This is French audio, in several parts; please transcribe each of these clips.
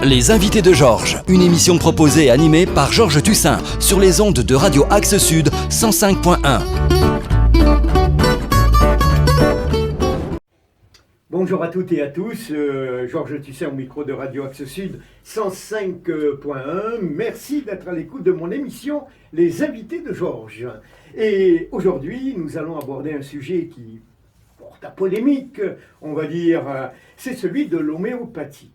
Les invités de Georges, une émission proposée et animée par Georges Tussin sur les ondes de Radio Axe Sud 105.1. Bonjour à toutes et à tous, Georges Tussin au micro de Radio Axe Sud 105.1. Merci d'être à l'écoute de mon émission Les invités de Georges. Et aujourd'hui, nous allons aborder un sujet qui porte à polémique, on va dire, c'est celui de l'homéopathie.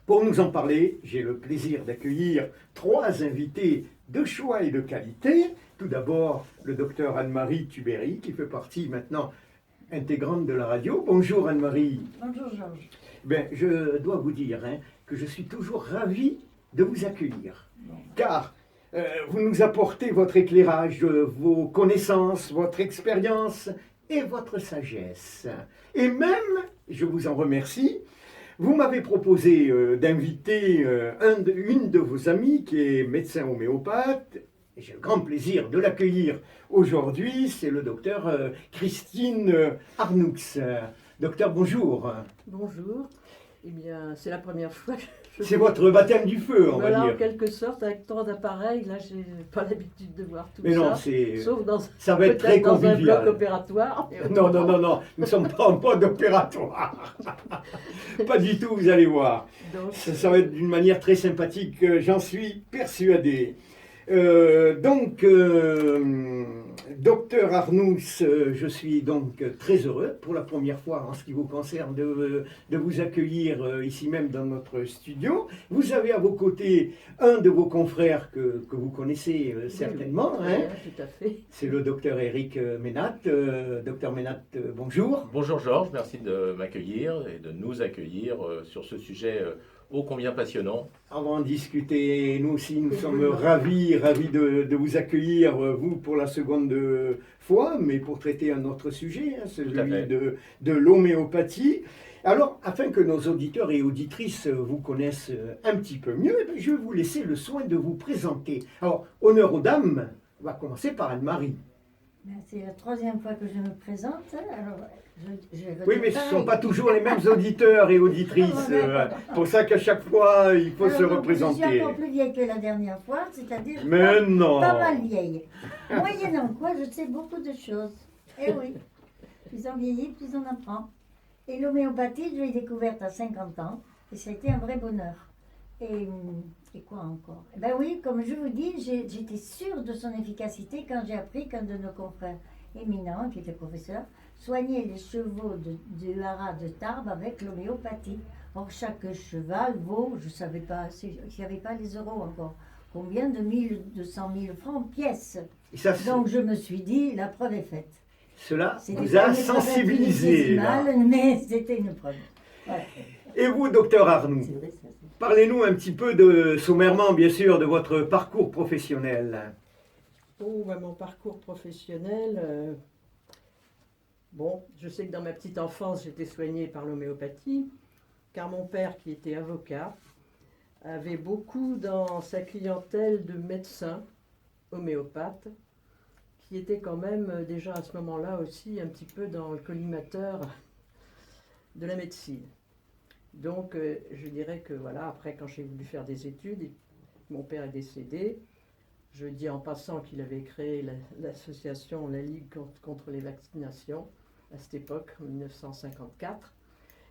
Pour nous en parler, j'ai le plaisir d'accueillir trois invités de choix et de qualité. Tout d'abord, le docteur Anne-Marie Tubéry, qui fait partie maintenant intégrante de la radio. Bonjour Anne-Marie. Bonjour Georges. Je dois vous dire que je suis toujours ravi de vous accueillir. Car vous nous apportez votre éclairage, vos connaissances, votre expérience et votre sagesse. Et même, je vous en remercie, vous m'avez proposé d'inviter une de vos amies qui est médecin homéopathe. Et j'ai le grand plaisir de l'accueillir aujourd'hui. C'est le docteur Christine Arnoux. Docteur, bonjour. Bonjour. Eh bien, c'est la première fois que C'est votre baptême du feu, on va dire. En quelque sorte, avec tant d'appareils, là, j'ai pas l'habitude de voir tout mais ça. Non, sauf dans, ça va être très convivial. Dans un bloc opératoire. Non, nous ne sommes pas en mode opératoire. Pas du tout, vous allez voir. Donc, ça va être d'une manière très sympathique, j'en suis persuadé. Docteur Arnoux, je suis donc très heureux pour la première fois en ce qui vous concerne de vous accueillir ici même dans notre studio. Vous avez à vos côtés un de vos confrères que vous connaissez certainement. Oui, tout à fait. C'est le docteur Éric Ménat. Docteur Ménat, bonjour. Bonjour Georges, merci de m'accueillir et de nous accueillir sur ce sujet ô combien passionnant. On va en discuter, nous aussi nous sommes ravis de vous accueillir, vous pour la seconde fois, mais pour traiter un autre sujet, celui de l'homéopathie. Alors, afin que nos auditeurs et auditrices vous connaissent un petit peu mieux, je vais vous laisser le soin de vous présenter. Alors, honneur aux dames, on va commencer par Anne-Marie. C'est la troisième fois que je me présente. Alors, oui, mais ce ne sont pas toujours les mêmes auditeurs et auditrices. Pour ça qu'à chaque fois, il faut se représenter. Je suis encore plus vieille que la dernière fois, c'est-à-dire mais non. Pas mal vieille. Moyennant quoi, je sais beaucoup de choses. Eh oui, plus on vieillit, plus on apprend. Et l'homéopathie, je l'ai découverte à 50 ans, et ça a été un vrai bonheur. Et quoi encore? Ben oui, comme je vous dis, j'étais sûre de son efficacité quand j'ai appris qu'un de nos confrères éminents, qui était professeur, soignait les chevaux du haras de Tarbes avec l'homéopathie. Or, chaque cheval vaut, je ne savais pas, il n'y avait pas les euros encore, combien de 200 000 francs pièce. Donc, je me suis dit, la preuve est faite. Cela vous a sensibilisé. Mais c'était une preuve. Voilà. Et vous, docteur Arnoux, parlez-nous un petit peu sommairement, bien sûr, de votre parcours professionnel. Oh, mon parcours professionnel, je sais que dans ma petite enfance, j'étais soignée par l'homéopathie, car mon père, qui était avocat, avait beaucoup dans sa clientèle de médecins homéopathes, qui étaient quand même déjà à ce moment-là aussi un petit peu dans le collimateur de la médecine. Donc, je dirais que voilà, après, quand j'ai voulu faire des études, mon père est décédé. Je dis en passant qu'il avait créé l'association, la Ligue contre les vaccinations, à cette époque, en 1954,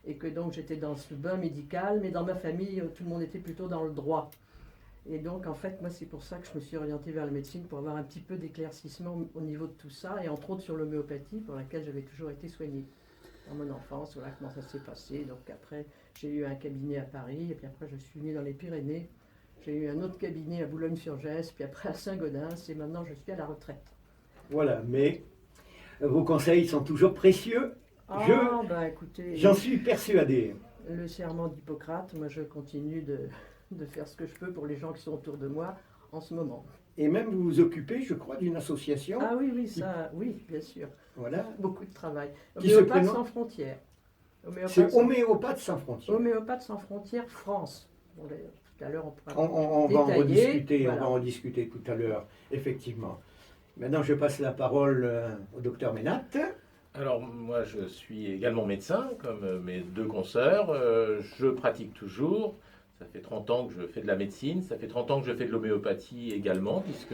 et que donc j'étais dans ce bain médical, mais dans ma famille, tout le monde était plutôt dans le droit. Et donc, en fait, moi, c'est pour ça que je me suis orientée vers la médecine, pour avoir un petit peu d'éclaircissement au niveau de tout ça, et entre autres sur l'homéopathie, pour laquelle j'avais toujours été soignée. Dans mon enfance, voilà comment ça s'est passé. Donc après, j'ai eu un cabinet à Paris, et puis après, je suis venue dans les Pyrénées. J'ai eu un autre cabinet à Boulogne-sur-Gesse, puis après à Saint-Gaudens, et maintenant je suis à la retraite. Voilà, mais vos conseils sont toujours précieux. Écoutez, j'en suis persuadé. Le serment d'Hippocrate, moi je continue de faire ce que je peux pour les gens qui sont autour de moi en ce moment. Et même vous vous occupez, je crois, d'une association. Ah oui, oui, bien sûr. Voilà. Beaucoup de travail. Homéopathes sans frontières. C'est Homéopathes sans frontières. Homéopathes sans frontières, France. Bon, tout à l'heure, on va en rediscuter tout à l'heure, effectivement. Maintenant, je passe la parole au docteur Ménat. Alors, moi, je suis également médecin, comme mes deux consoeurs. Je pratique toujours. Ça fait 30 ans que je fais de la médecine, ça fait 30 ans que je fais de l'homéopathie également, puisque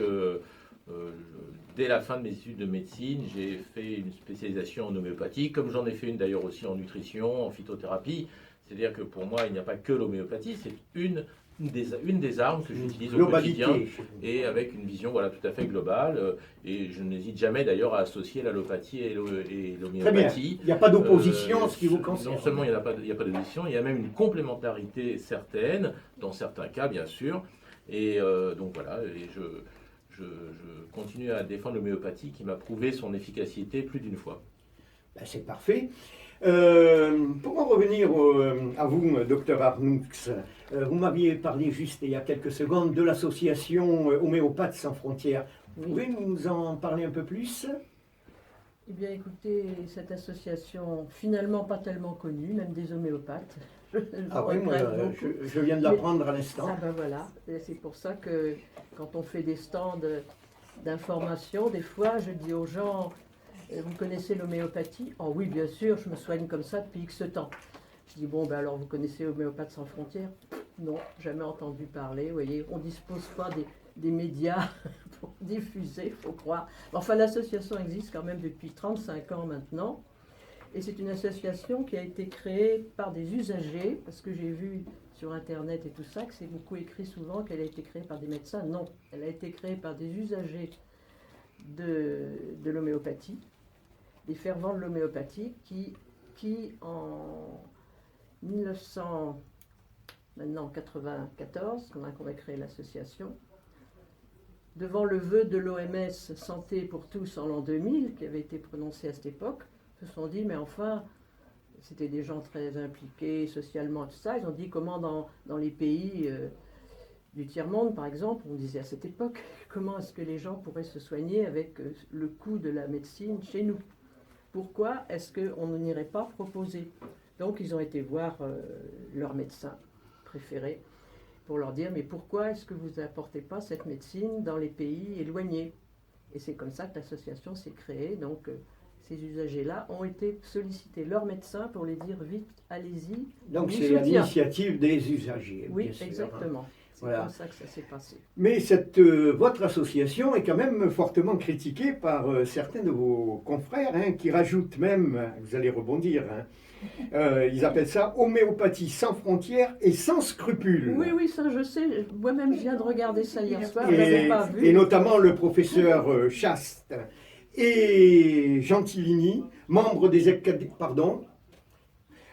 dès la fin de mes études de médecine, j'ai fait une spécialisation en homéopathie, comme j'en ai fait une d'ailleurs aussi en nutrition, en phytothérapie. C'est-à-dire que pour moi, il n'y a pas que l'homéopathie, c'est une des armes que j'utilise au quotidien et avec une vision voilà, tout à fait globale. Et je n'hésite jamais d'ailleurs à associer l'allopathie et l'homéopathie. Il n'y a pas d'opposition en ce qui vous concerne. Non seulement il n'y a pas d'opposition, il y a même une complémentarité certaine, dans certains cas bien sûr. Et donc voilà, et je continue à défendre l'homéopathie qui m'a prouvé son efficacité plus d'une fois. Ben, c'est parfait. Pour en revenir à vous, docteur Arnoux, vous m'aviez parlé juste il y a quelques secondes de l'association Homéopathes sans frontières. Vous pouvez nous en parler un peu plus? Eh bien, écoutez, cette association, finalement pas tellement connue, même des homéopathes. Ah oui, moi, je viens de l'apprendre à l'instant. Ah ben voilà, et c'est pour ça que quand on fait des stands d'information, des fois, je dis aux gens, vous connaissez l'homéopathie? Oh oui, bien sûr, je me soigne comme ça depuis X temps. Je dis, bon, ben alors, vous connaissez Homéopathes sans frontières? Non, jamais entendu parler. Vous voyez, on ne dispose pas des médias pour diffuser, il faut croire. Enfin, l'association existe quand même depuis 35 ans maintenant. Et c'est une association qui a été créée par des usagers, parce que j'ai vu sur Internet et tout ça, que c'est beaucoup écrit souvent qu'elle a été créée par des médecins. Non, elle a été créée par des usagers de l'homéopathie, des fervents de l'homéopathie, qui en 1994, quand on a créé l'association, devant le vœu de l'OMS Santé pour tous en l'an 2000, qui avait été prononcé à cette époque, se sont dit, mais enfin, c'était des gens très impliqués socialement, tout ça, ils ont dit comment dans les pays du tiers-monde, par exemple, on disait à cette époque, comment est-ce que les gens pourraient se soigner avec le coût de la médecine chez nous? Pourquoi est-ce qu'on n'irait pas proposer? Donc ils ont été voir leur médecin préféré pour leur dire, mais pourquoi est-ce que vous n'apportez pas cette médecine dans les pays éloignés? Et c'est comme ça que l'association s'est créée. Donc ces usagers-là ont été sollicités leur médecin pour les dire, vite, allez-y. Donc c'est à l'initiative des usagers. Oui, bien sûr, exactement. C'est voilà. comme ça que ça s'est passé. Mais votre association est quand même fortement critiquée par certains de vos confrères, hein, qui rajoutent même, vous allez rebondir, hein, ils appellent ça homéopathie sans frontières et sans scrupules. Oui, oui, ça je sais. Moi-même, je viens de regarder ça hier soir, je n'avais pas vu. Et notamment le professeur Chaste et Gentilini, membres des pardon.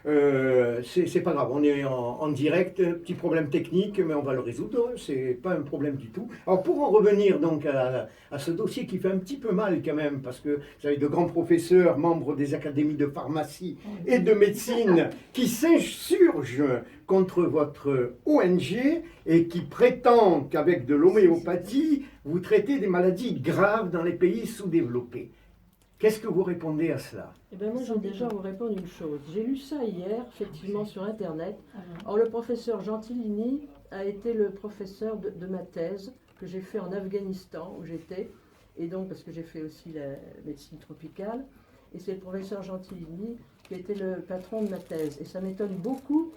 C'est pas grave, on est en direct, petit problème technique, mais on va le résoudre, c'est pas un problème du tout. Alors pour en revenir donc à ce dossier qui fait un petit peu mal quand même, parce que vous avez de grands professeurs, membres des académies de pharmacie et de médecine, qui s'insurgent contre votre ONG et qui prétendent qu'avec de l'homéopathie, vous traitez des maladies graves dans les pays sous-développés. Qu'est-ce que vous répondez à cela? Eh bien, moi, je vais déjà vous répondre une chose. J'ai lu ça hier, effectivement, sur Internet. Alors, le professeur Gentilini a été le professeur de ma thèse que j'ai fait en Afghanistan, où j'étais, et donc, parce que j'ai fait aussi la médecine tropicale, et c'est le professeur Gentilini qui a été le patron de ma thèse. Et ça m'étonne beaucoup,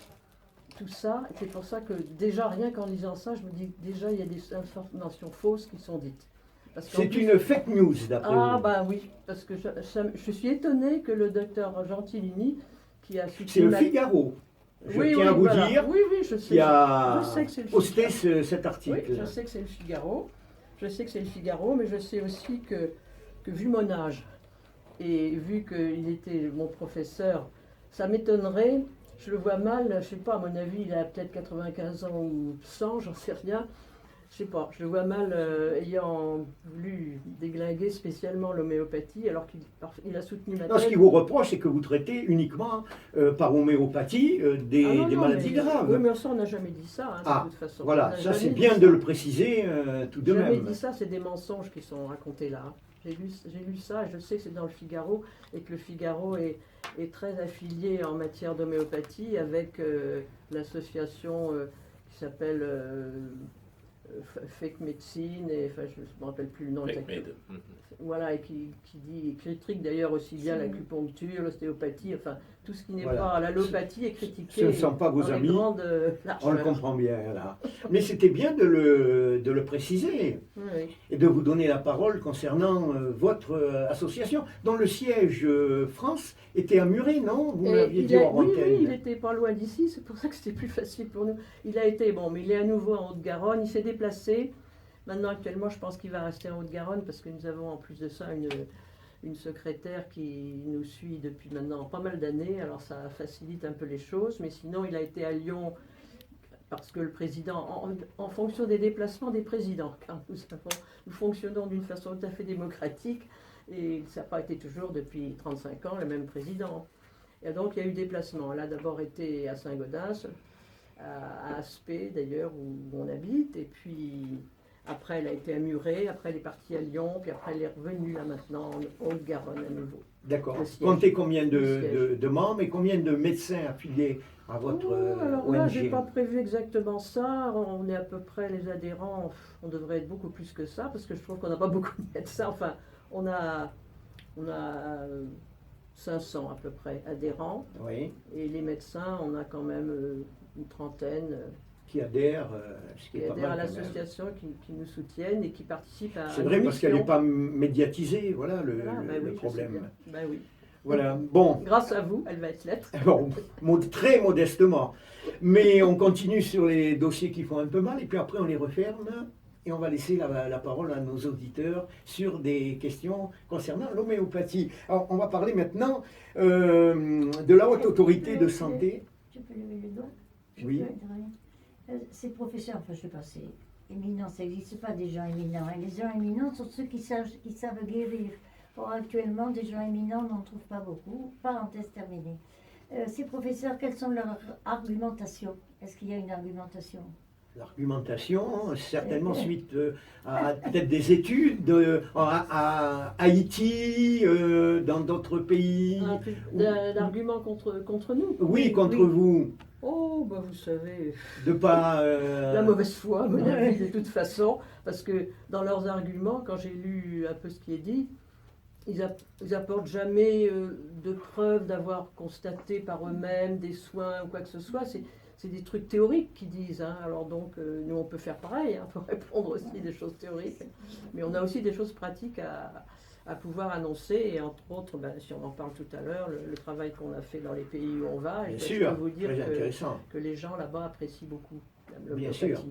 tout ça, et c'est pour ça que, déjà, rien qu'en lisant ça, je me dis, déjà, il y a des informations fausses qui sont dites. C'est une fake news, d'après vous. Ah, bah oui, parce que je suis étonnée que le docteur Gentilini, qui a soutenu... C'est le Figaro, je tiens à vous dire, oui, je sais, qui a je sais que c'est le posté Figaro. cet article. Oui, je sais que c'est le Figaro, mais je sais aussi que vu mon âge, et vu qu'il était mon professeur, ça m'étonnerait, je le vois mal, je ne sais pas, à mon avis, il a peut-être 95 ans ou 100, j'en sais rien. Je sais pas, je le vois mal ayant voulu déglinguer spécialement l'homéopathie alors qu'il a soutenu ma thèse. Ce qu'il vous reproche, c'est que vous traitez uniquement par homéopathie des maladies graves. Oui, mais ça, on n'a jamais dit ça, de toute façon. Voilà, ça c'est bien de le préciser tout de même. Jamais dit ça, c'est des mensonges qui sont racontés là. J'ai lu ça, et je sais que c'est dans le Figaro, et que le Figaro est très affilié en matière d'homéopathie avec l'association qui s'appelle... Fake Médecine, et enfin je ne me rappelle plus le nom exact. Voilà, et qui critique d'ailleurs aussi bien l'acupuncture, l'ostéopathie, enfin Tout ce qui n'est Voilà. pas l'allopathie est critiqué. Ce ne sont pas vos dans les amis. grandes On le largeurs. comprend bien là. Mais c'était bien de le préciser Oui, oui. et de vous donner la parole concernant votre association, dont le siège France était à Muret, non? Vous Et m'aviez il dit a- hors oui, antenne. oui, il était pas loin d'ici, c'est pour ça que c'était plus facile pour nous. Il a été, bon, mais il est à nouveau en Haute-Garonne, il s'est déplacé. Maintenant, actuellement, je pense qu'il va rester en Haute-Garonne parce que nous avons en plus de ça une secrétaire qui nous suit depuis maintenant pas mal d'années, alors ça facilite un peu les choses, mais sinon, il a été à Lyon parce que le président, en fonction des déplacements des présidents, car nous fonctionnons d'une façon tout à fait démocratique, et ça n'a pas été toujours depuis 35 ans le même président. Et donc il y a eu des déplacements. Elle a d'abord été à Saint-Gaudens, à Aspet d'ailleurs, où on habite, et puis après elle a été à Muret, après elle est partie à Lyon, puis après elle est revenue là maintenant en Haute-Garonne à nouveau. D'accord. Le siège. Comptez combien Le siège. de membres et combien de médecins affiliés à votre Alors là, ONG? j'ai pas prévu exactement ça. On est à peu près les adhérents. On devrait être beaucoup plus que ça parce que je trouve qu'on n'a pas beaucoup de médecins. Enfin, on a 500 à peu près adhérents Oui, et les médecins, on a quand même une trentaine qui adhèrent, ce qui qui est pas adhèrent à mal quand même. l'association, qui nous soutiennent et qui participent à. C'est à vrai nos parce qu'elle n'est missions. pas médiatisée, voilà Voilà, bah le oui, je sais problème. bien. Bah oui. Voilà, bon, Grâce à vous, elle va être lettre. bon, très modestement. Mais on continue sur les dossiers qui font un peu mal et puis après on les referme et on va laisser la parole à nos auditeurs sur des questions concernant l'homéopathie. Alors on va parler maintenant de la Haute Autorité de Santé. Tu peux lever le doigt? Oui. Ces professeurs, enfin je sais pas, c'est éminent, ça n'existe pas des gens éminents. Et les gens éminents sont ceux qui savent guérir. Or actuellement, des gens éminents, on n'en trouve pas beaucoup. Parenthèse terminée. Ces professeurs, quelles sont leurs argumentations? Est-ce qu'il y a une argumentation? L'argumentation, certainement suite à peut-être des études à Haïti, dans d'autres pays. L'argument contre nous. Oui, contre vous. Oh, bah vous savez, De pas. la mauvaise foi, à mon avis, de toute façon, parce que dans leurs arguments, quand j'ai lu un peu ce qui est dit, ils apportent jamais de preuves d'avoir constaté par eux-mêmes des soins ou quoi que ce soit. C'est des trucs théoriques qu'ils disent. Hein. Alors donc, nous, on peut faire pareil, hein, pour répondre aussi des choses théoriques. Mais on a aussi des choses pratiques à pouvoir annoncer. Et entre autres, ben, si on en parle tout à l'heure, le travail qu'on a fait dans les pays où on va. Bien Et sûr, je peux vous dire très intéressant. que les gens là-bas apprécient beaucoup Bien l'homéopathie. sûr.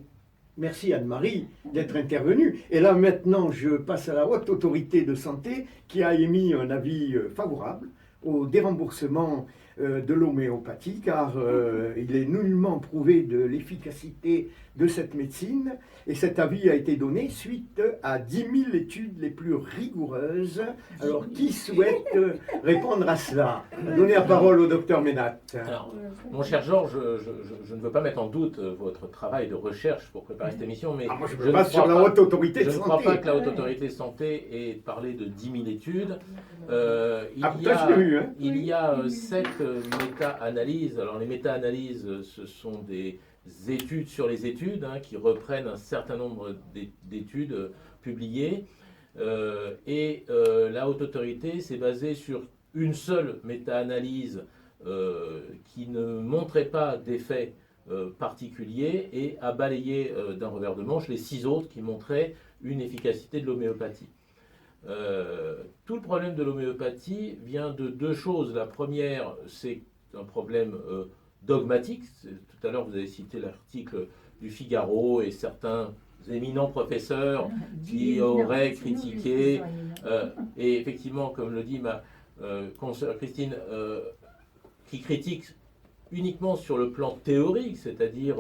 Merci Anne-Marie d'être intervenue. Et là maintenant, je passe à la Haute Autorité de Santé qui a émis un avis favorable au déremboursement de l'homéopathie car il est nullement prouvé de l'efficacité de cette médecine et cet avis a été donné suite à 10 000 études les plus rigoureuses. Alors qui souhaite répondre à cela? Donnez la parole au docteur Ménat. Alors, mon cher Georges, je ne veux pas mettre en doute votre travail de recherche pour préparer cette émission, mais Ah, moi je je me ne base sur crois la pas- Haute Autorité je de ne crois Santé. pas que la Haute Autorité de Santé ait parlé de 10 000 études. Ah, putain, je l'ai eu, hein. Il y a 7 méta-analyses. Alors les méta-analyses, ce sont des études sur les études hein, qui reprennent un certain nombre d'études publiées. La Haute Autorité s'est basée sur une seule méta-analyse qui ne montrait pas d'effet particulier et a balayé d'un revers de manche les 6 autres qui montraient une efficacité de l'homéopathie. Tout le problème de l'homéopathie vient de 2 choses. La première, c'est un problème dogmatique. Tout à l'heure, vous avez cité l'article du Figaro et certains éminents professeurs qui auraient critiqué, et effectivement, comme le dit ma consoeur Christine, qui critique uniquement sur le plan théorique, c'est-à-dire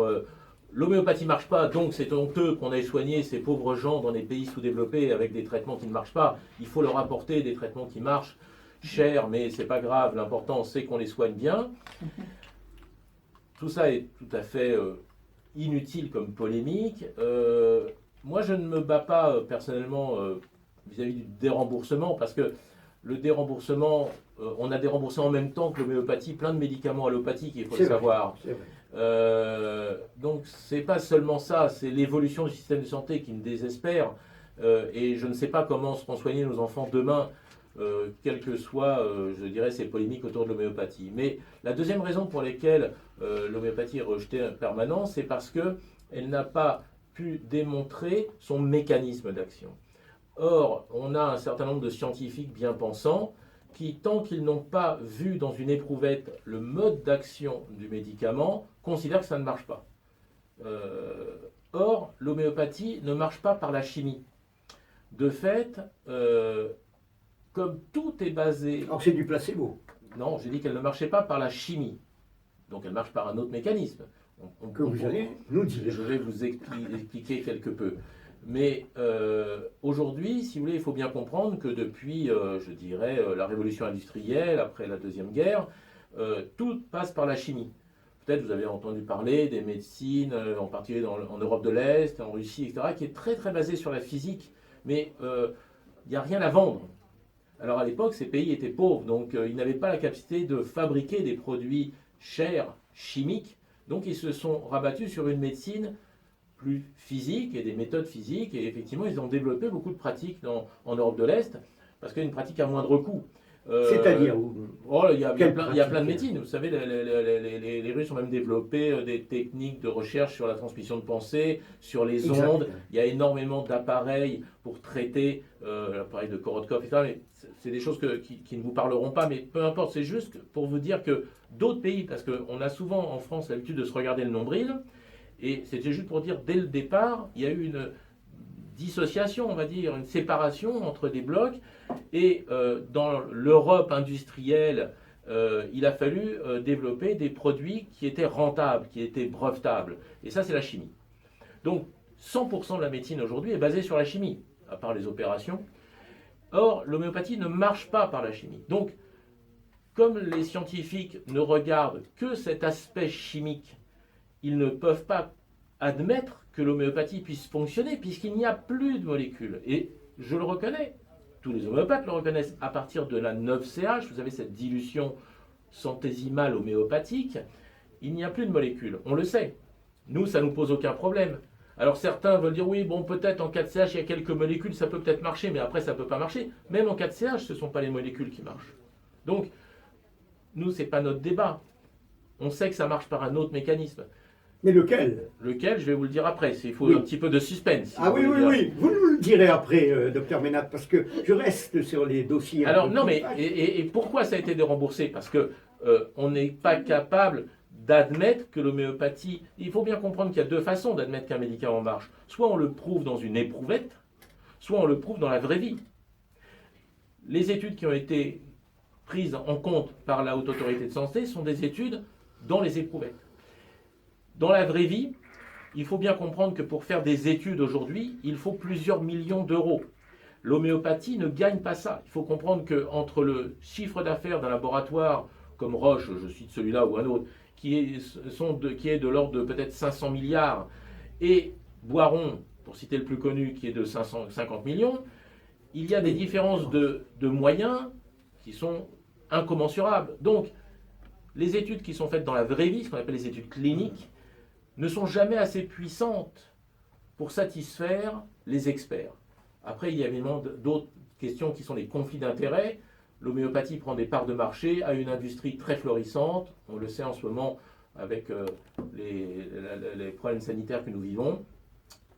l'homéopathie ne marche pas, donc c'est honteux qu'on aille soigner ces pauvres gens dans les pays sous-développés avec des traitements qui ne marchent pas. Il faut leur apporter des traitements qui marchent, chers, mais c'est pas grave, l'important c'est qu'on les soigne bien. Tout ça est tout à fait inutile comme polémique. Moi, je ne me bats pas personnellement vis-à-vis du déremboursement, parce que le déremboursement, on a déremboursé en même temps que l'homéopathie, plein de médicaments allopathiques, il faut le savoir. C'est vrai. Donc, c'est pas seulement ça, c'est l'évolution du système de santé qui me désespère. Et je ne sais pas comment seront soignés nos enfants demain quelles que soient, je dirais, ces polémiques autour de l'homéopathie. Mais la deuxième raison pour laquelle l'homéopathie est rejetée en permanence, c'est parce qu'elle n'a pas pu démontrer son mécanisme d'action. Or, on a un certain nombre de scientifiques bien pensants qui, tant qu'ils n'ont pas vu dans une éprouvette le mode d'action du médicament, considèrent que ça ne marche pas. Or, l'homéopathie ne marche pas par la chimie. De fait, comme tout est basé... Alors c'est du placebo. Non, j'ai dit qu'elle ne marchait pas par la chimie. Donc elle marche par un autre mécanisme. Que vous allez nous dire. Je vais vous expliquer quelque peu. Mais aujourd'hui, si vous voulez, il faut bien comprendre que depuis, je dirais, la révolution industrielle, après la Deuxième Guerre, tout passe par la chimie. Peut-être vous avez entendu parler des médecines, en particulier en Europe de l'Est, en Russie, etc., qui est très très basée sur la physique, mais il n'y a rien à vendre. Alors à l'époque, ces pays étaient pauvres, donc ils n'avaient pas la capacité de fabriquer des produits chers, chimiques, donc ils se sont rabattus sur une médecine plus physique et des méthodes physiques, et effectivement ils ont développé beaucoup de pratiques en Europe de l'Est, parce qu'il y a une pratique à moindre coût. C'est-à-dire il y a plein de médecines. Vous savez, les Russes ont même développé des techniques de recherche sur la transmission de pensée, sur les ondes. Il y a énormément d'appareils pour traiter l'appareil de Korotkov, etc. Mais c'est des choses qui ne vous parleront pas, mais peu importe. C'est juste pour vous dire que d'autres pays, parce qu'on a souvent en France l'habitude de se regarder le nombril, et c'était juste pour dire, dès le départ, il y a eu une dissociation, on va dire, une séparation entre des blocs. Et dans l'Europe industrielle, il a fallu développer des produits qui étaient rentables, qui étaient brevetables. Et ça, c'est la chimie. Donc, 100% de la médecine aujourd'hui est basée sur la chimie, à part les opérations. Or, l'homéopathie ne marche pas par la chimie. Donc, comme les scientifiques ne regardent que cet aspect chimique, ils ne peuvent pas admettre que l'homéopathie puisse fonctionner, puisqu'il n'y a plus de molécules. Et je le reconnais. Tous les homéopathes le reconnaissent. À partir de la 9CH, vous avez cette dilution centésimale homéopathique, il n'y a plus de molécules. On le sait. Nous, ça ne nous pose aucun problème. Alors certains veulent dire, oui, bon, peut-être en 4CH, il y a quelques molécules, ça peut peut-être marcher, mais après, ça ne peut pas marcher. Même en 4CH, ce ne sont pas les molécules qui marchent. Donc, nous, ce n'est pas notre débat. On sait que ça marche par un autre mécanisme. Mais lequel? Lequel, je vais vous le dire après. Il faut Oui. un petit peu de suspense. Si Ah vous oui, voulez oui, dire. oui. Vous nous le direz après, docteur Ménat, parce que je reste sur les dossiers. Alors non, mais et pourquoi ça a été déremboursé? Parce que on n'est pas capable d'admettre que l'homéopathie... Il faut bien comprendre qu'il y a deux façons d'admettre qu'un médicament marche. Soit on le prouve dans une éprouvette, soit on le prouve dans la vraie vie. Les études qui ont été prises en compte par la Haute Autorité de Santé sont des études dans les éprouvettes. Dans la vraie vie, il faut bien comprendre que pour faire des études aujourd'hui, il faut plusieurs millions d'euros. L'homéopathie ne gagne pas ça. Il faut comprendre qu'entre le chiffre d'affaires d'un laboratoire comme Roche, je cite celui-là ou un autre, qui est de l'ordre de peut-être 500 milliards, et Boiron, pour citer le plus connu, qui est de 550 millions, il y a des différences de moyens qui sont incommensurables. Donc, les études qui sont faites dans la vraie vie, ce qu'on appelle les études cliniques, ne sont jamais assez puissantes pour satisfaire les experts. Après, il y a évidemment d'autres questions qui sont les conflits d'intérêts. L'homéopathie prend des parts de marché, a une industrie très florissante. On le sait en ce moment avec les problèmes sanitaires que nous vivons.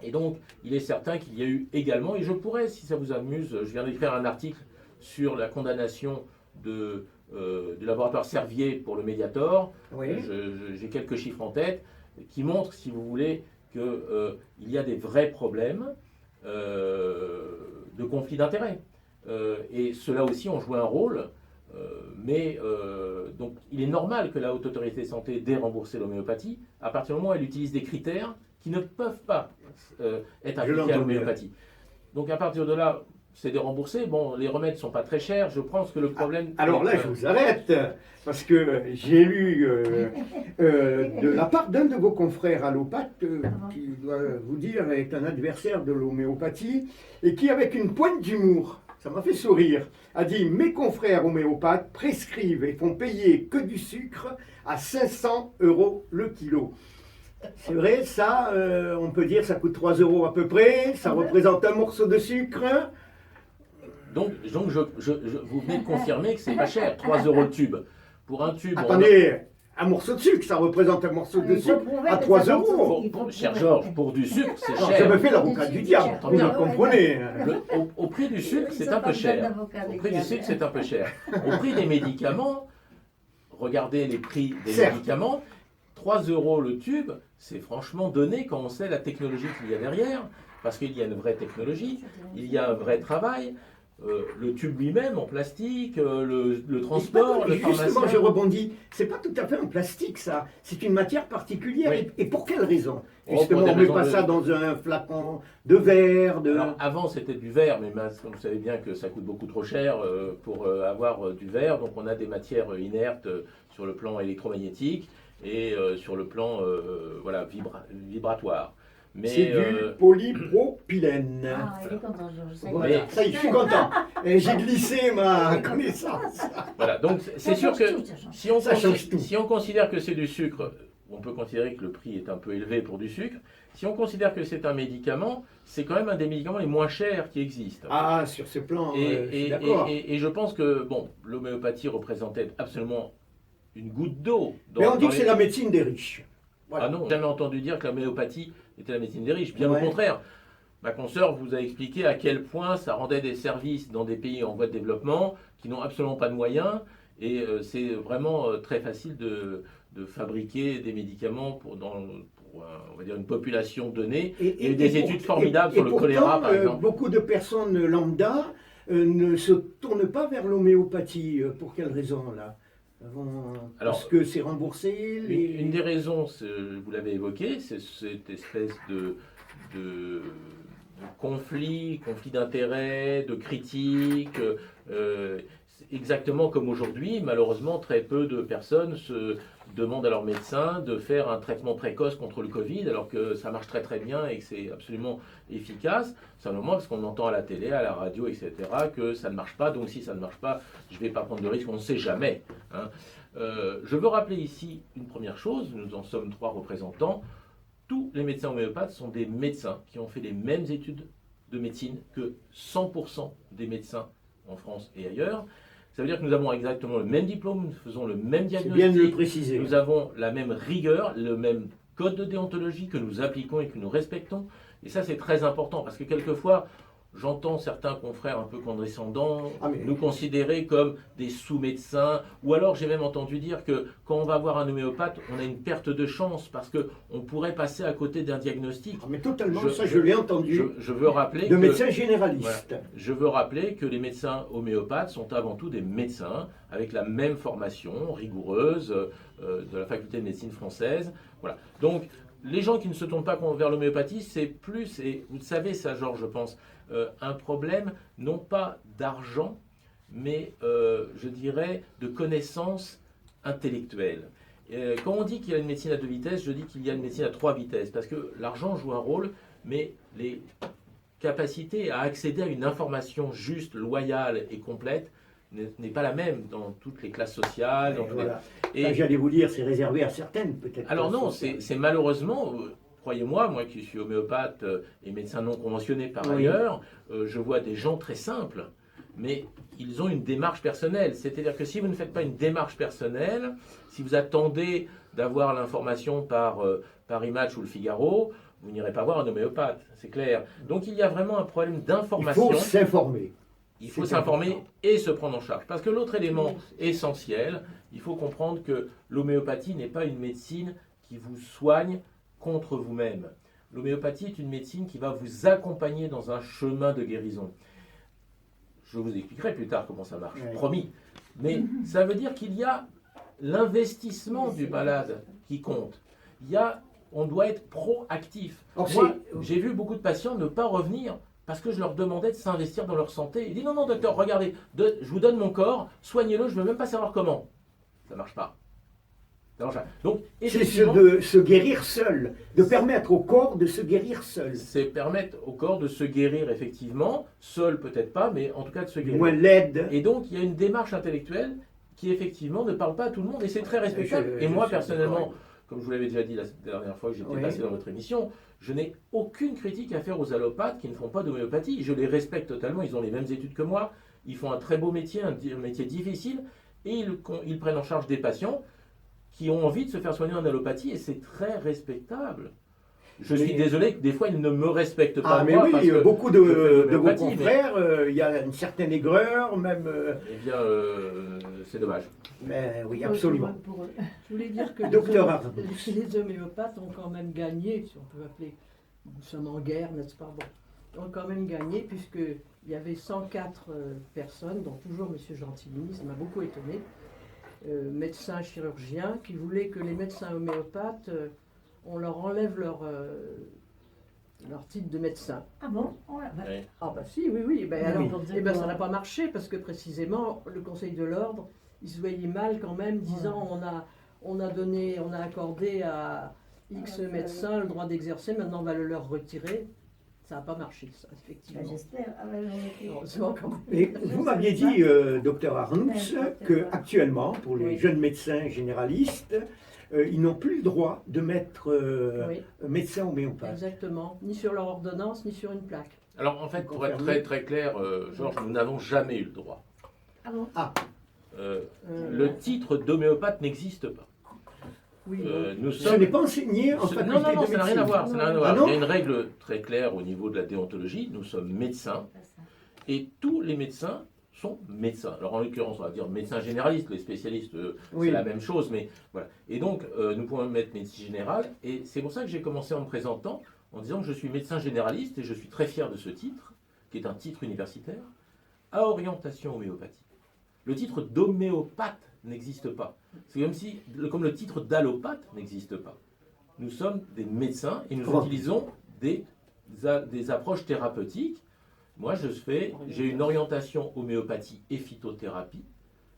Et donc, il est certain qu'il y a eu également, et je pourrais, si ça vous amuse, je viens d'écrire un article sur la condamnation du laboratoire Servier pour le Mediator. Oui. J'ai quelques chiffres en tête qui montrent, si vous voulez, qu'il y a des vrais problèmes de conflit d'intérêts. Et ceux-là aussi ont joué un rôle, donc il est normal que la Haute Autorité de Santé dérembourse l'homéopathie à partir du moment où elle utilise des critères qui ne peuvent pas être appliqués à l'homéopathie. Donc à partir de là, c'est déremboursé. Bon, les remèdes ne sont pas très chers. Je pense que le problème... Alors là, je vous arrête, parce que j'ai lu de la part d'un de vos confrères allopathes, qui doit vous dire est un adversaire de l'homéopathie, et qui, avec une pointe d'humour, ça m'a fait sourire, a dit « Mes confrères homéopathes prescrivent et font payer que du sucre à 500 € le kilo ». C'est vrai, ça, on peut dire ça coûte 3 € à peu près, ça représente un morceau de sucre. Donc vous venez de confirmer que c'est pas cher, 3 € le tube. Pour un tube, Attendez, un morceau de sucre, ça représente un morceau de sucre à 3 €. Cher Georges, pour du sucre, c'est Non, cher. je me fais l'avocat du diable, vous le comprenez. Au prix du sucre, c'est un peu cher. Au prix du sucre, c'est un peu cher. Au prix des médicaments, regardez les prix des Certes. médicaments, 3 € le tube, c'est franchement donné quand on sait la technologie qu'il y a derrière, parce qu'il y a une vraie technologie, il y a un vrai travail. Le tube lui-même en plastique, le transport, le Justement, pharmacien. je rebondis, c'est pas tout à fait en plastique ça, c'est une matière particulière. Oui. Et pour quelle raison? Oh, Justement, pour des on ne met raisons pas de- ça dans un flacon de verre, de... Alors, avant, c'était du verre, mais maintenant, vous savez bien que ça coûte beaucoup trop cher pour avoir du verre. Donc, on a des matières inertes sur le plan électromagnétique et sur le plan voilà, vibratoire. Mais C'est du polypropylène. Ah, il est content, Georges. Ça y est. Voilà, Mais- ça y est, je suis content. Et j'ai glissé ma connaissance. voilà, donc c'est Ça sûr change que tout, ça change. si on, Ça change tout. si on considère que c'est du sucre, on peut considérer que le prix est un peu élevé pour du sucre. Si on considère que c'est un médicament, c'est quand même un des médicaments les moins chers qui existent. Ah, sur ce plan, je suis Et, d'accord. et je pense que bon, l'homéopathie représentait absolument une goutte d'eau. Mais on dit dans que les- c'est la médecine des riches. Voilà. Ah non, jamais entendu dire que l'homéopathie était la médecine des riches. Bien Ouais. au contraire. Ma consoeur vous a expliqué à quel point ça rendait des services dans des pays en voie de développement qui n'ont absolument pas de moyens. Et c'est vraiment très facile de fabriquer des médicaments pour on va dire une population donnée. Il y a eu des études formidables sur le pourtant, choléra, par exemple. Beaucoup de personnes lambda ne se tournent pas vers l'homéopathie. Pour quelle raison là? Parce Alors, que c'est remboursé. Une des raisons, vous l'avez évoqué, c'est cette espèce de conflit d'intérêts, de critiques. C'est exactement comme aujourd'hui, malheureusement, très peu de personnes se demandent à leur médecin de faire un traitement précoce contre le Covid, alors que ça marche très très bien et que c'est absolument efficace. Simplement parce qu'on entend à la télé, à la radio, etc., que ça ne marche pas. Donc si ça ne marche pas, je ne vais pas prendre de risque, on ne sait jamais. Hein. Je veux rappeler ici une première chose, nous en sommes 3 représentants. Tous les médecins homéopathes sont des médecins qui ont fait les mêmes études de médecine que 100% des médecins en France et ailleurs. Ça veut dire que nous avons exactement le même diplôme, nous faisons le même C'est bien de le diagnostic, préciser. nous avons la même rigueur, le même code de déontologie que nous appliquons et que nous respectons. Et ça, c'est très important parce que quelquefois, j'entends certains confrères un peu condescendants nous considérer comme des sous-médecins, ou alors j'ai même entendu dire que quand on va voir un homéopathe, on a une perte de chance parce qu'on pourrait passer à côté d'un diagnostic. Ah, mais totalement, Je- ça je l'ai entendu Je veux rappeler de que... médecins généralistes. Je veux rappeler que les médecins homéopathes sont avant tout des médecins avec la même formation rigoureuse de la faculté de médecine française. Voilà. Donc, les gens qui ne se tournent pas vers l'homéopathie, c'est plus, et vous le savez ça, Georges, je pense, un problème non pas d'argent, mais je dirais de connaissances intellectuelles. Quand on dit qu'il y a une médecine à 2 vitesses, je dis qu'il y a une médecine à 3 vitesses, parce que l'argent joue un rôle, mais les capacité à accéder à une information juste, loyale et complète n'est pas la même dans toutes les classes sociales. Et voilà. Et, Ça, j'allais vous dire, c'est réservé à certaines peut-être. alors non, classes c'est malheureusement, croyez-moi, moi qui suis homéopathe et médecin non conventionné par Oui. ailleurs, je vois des gens très simples, mais ils ont une démarche personnelle. C'est-à-dire que si vous ne faites pas une démarche personnelle, si vous attendez d'avoir l'information par Paris Match ou le Figaro, vous n'irez pas voir un homéopathe, c'est clair. Donc il y a vraiment un problème Il d'information. faut s'informer. Il faut C'est s'informer important. et se prendre en charge. Parce que l'autre élément essentiel, il faut comprendre que l'homéopathie n'est pas une médecine qui vous soigne contre vous-même. L'homéopathie est une médecine qui va vous accompagner dans un chemin de guérison. Je vous expliquerai plus tard comment ça marche, Ouais. promis. Mais ça veut dire qu'il y a l'investissement du malade qui compte. On doit être proactif. Or, Moi, j'ai vu beaucoup de patients ne pas revenir parce que je leur demandais de s'investir dans leur santé. Ils disent non, docteur, regardez, je vous donne mon corps, soignez-le, je ne veux même pas savoir comment. Ça ne marche pas. Ça marche pas. Donc, c'est effectivement, de se guérir seul, de permettre au corps de se guérir seul. c'est permettre au corps de se guérir, effectivement, seul peut-être pas, mais en tout cas de se Du guérir. moins l'aide. Et donc, il y a une démarche intellectuelle qui, effectivement, ne parle pas à tout le monde, et c'est très respectable. Je Et moi, suis personnellement, d'accord. comme je vous l'avais déjà dit la dernière fois que j'étais Oui. passé dans votre émission, je n'ai aucune critique à faire aux allopathes qui ne font pas d'homéopathie. Je les respecte totalement, ils ont les mêmes études que moi, ils font un très beau métier, un métier difficile, et ils prennent en charge des patients qui ont envie de se faire soigner en allopathie, et c'est très respectable. Je suis désolé que des fois ils ne me respectent pas. Ah, mais moi, oui, parce que beaucoup je fais de vos l'homéopathie, mais- confrères, il y a une certaine aigreur, même. Eh bien, c'est dommage. Mais oui, absolument. Pour eux. Je voulais dire que Docteur Arnaud. les homéopathes ont quand même gagné, si on peut appeler, nous sommes en guerre, n'est-ce pas? Bon, ont quand même gagné, puisqu'il y avait 104 personnes, dont toujours M. Gentilini, ça m'a beaucoup étonné, médecins, chirurgiens, qui voulaient que les médecins homéopathes, on leur enlève leur titre de médecin. Ah bon? Oh la vache. Ouais. Ah bah si, oui, oui. Ben alors, pour dire eh ben, quoi? ça n'a pas marché parce que précisément le Conseil de l'ordre, il se voyait mal quand même, disant on a accordé à X médecins le droit d'exercer, maintenant on va le leur retirer. Ça n'a pas marché, ça, Ben, effectivement. j'espère. Ah ben, on était- Heureusement, quand même. Et vous m'aviez dit, docteur Arnouts, qu'actuellement, pour les Oui. jeunes médecins généralistes, ils n'ont plus le droit de mettre Oui, médecin homéopathe. exactement. Ni sur leur ordonnance, ni sur une plaque. Alors en fait, pour être Confirmé. très très clair, Georges, nous n'avons jamais eu le droit. Ah bon? Le titre d'homéopathe n'existe pas. Oui, Nous Ce sommes... n'est pas enseigné en faculté Non, non, non, de ça n'a rien médecine. à voir. Ça n'a rien à voir. Ah non Il y a une règle très claire au niveau de la déontologie. Nous sommes médecins Pas ça. et tous les médecins sont médecins. Alors en l'occurrence, on va dire médecins généralistes, les spécialistes, Oui. c'est la même chose, mais voilà. Et donc, nous pouvons mettre médecine générale, et c'est pour ça que j'ai commencé en me présentant, en disant que je suis médecin généraliste, et je suis très fier de ce titre, qui est un titre universitaire, à orientation homéopathie. Le titre d'homéopathe n'existe pas. C'est comme le titre d'allopathe n'existe pas. Nous sommes des médecins et nous Comment utilisons des approches thérapeutiques. Moi, j'ai une orientation homéopathie et phytothérapie,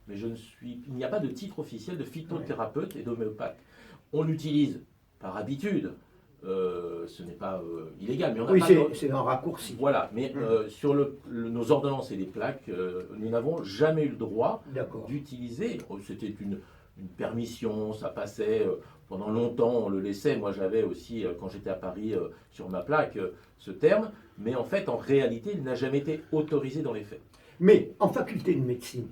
mais il n'y a pas de titre officiel de phytothérapeute et d'homéopathe. On l'utilise par habitude. Ce n'est pas illégal, mais on n'a Oui, pas c'est un raccourci. Voilà, mais sur nos ordonnances et les plaques, nous n'avons jamais eu le droit D'accord. d'utiliser. C'était une permission, ça passait. Pendant longtemps, on le laissait. Moi, j'avais aussi, quand j'étais à Paris, sur ma plaque, ce terme. Mais en fait, en réalité, il n'a jamais été autorisé dans les faits. Mais en faculté de médecine,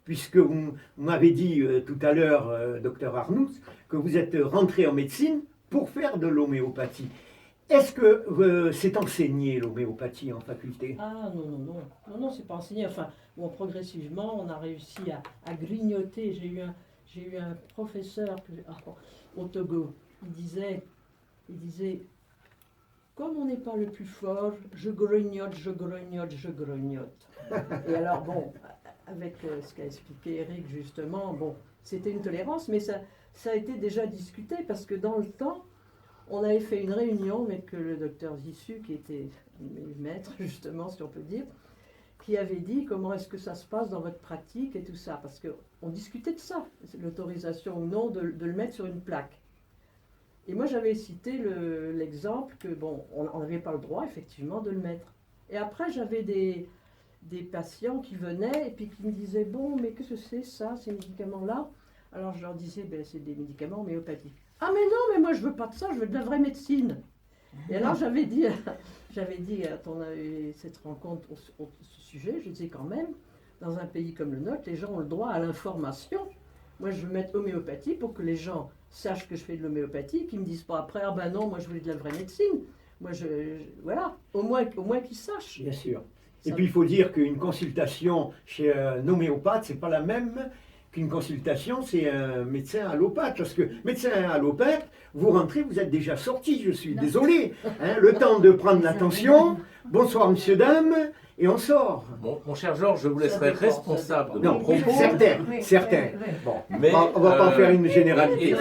puisque vous m'avez dit tout à l'heure, docteur Arnouts, que vous êtes rentré en médecine pour faire de l'homéopathie. Est-ce que c'est enseigné l'homéopathie en faculté? Ah non, non, non, non, non, c'est pas enseigné. Enfin, bon, progressivement, on a réussi à grignoter. J'ai eu un professeur au Togo. Il disait, comme on n'est pas le plus fort, je grignote, je grignote, je grignote. Et alors, bon, avec ce qu'a expliqué Eric, justement, bon, c'était une tolérance, mais ça a été déjà discuté parce que dans le temps, on avait fait une réunion, mais que le docteur Zissu, qui était maître, justement, si on peut dire, qui avait dit comment est-ce que ça se passe dans votre pratique et tout ça, parce qu'on discutait de ça, l'autorisation ou non de le mettre sur une plaque. Et moi, j'avais cité l'exemple que, bon, on n'avait pas le droit, effectivement, de le mettre. Et après, j'avais des patients qui venaient et puis qui me disaient, bon, mais qu'est-ce que c'est ça, ces médicaments-là? Alors, je leur disais, ben, c'est des médicaments homéopathiques. Ah, mais non, mais moi, je veux pas de ça, je veux de la vraie médecine. Et alors, j'avais dit, quand on a eu cette rencontre au ce sujet, je disais quand même, dans un pays comme le nôtre, les gens ont le droit à l'information. Moi, je veux mettre homéopathie pour que les gens sachent que je fais de l'homéopathie, qu'ils ne me disent pas après, ah ben non, moi je voulais de la vraie médecine. Moi, voilà, au moins qu'ils sachent. Bien sûr. Et Ça- puis il faut dire qu'une consultation chez un homéopathe, c'est pas la même qu'une consultation chez un médecin allopathe. Parce que médecin allopathe, vous rentrez, vous êtes déjà sorti, je suis Non. désolé. Hein, le temps de prendre l'attention. Bonsoir, monsieur, dame, et on sort. Mon cher Georges, je vous laisserai dépend, responsable de ça mon dépend. Non, propos. certains, Oui, certains. oui, oui. Bon, Mais, on va pas faire une Et, généralité.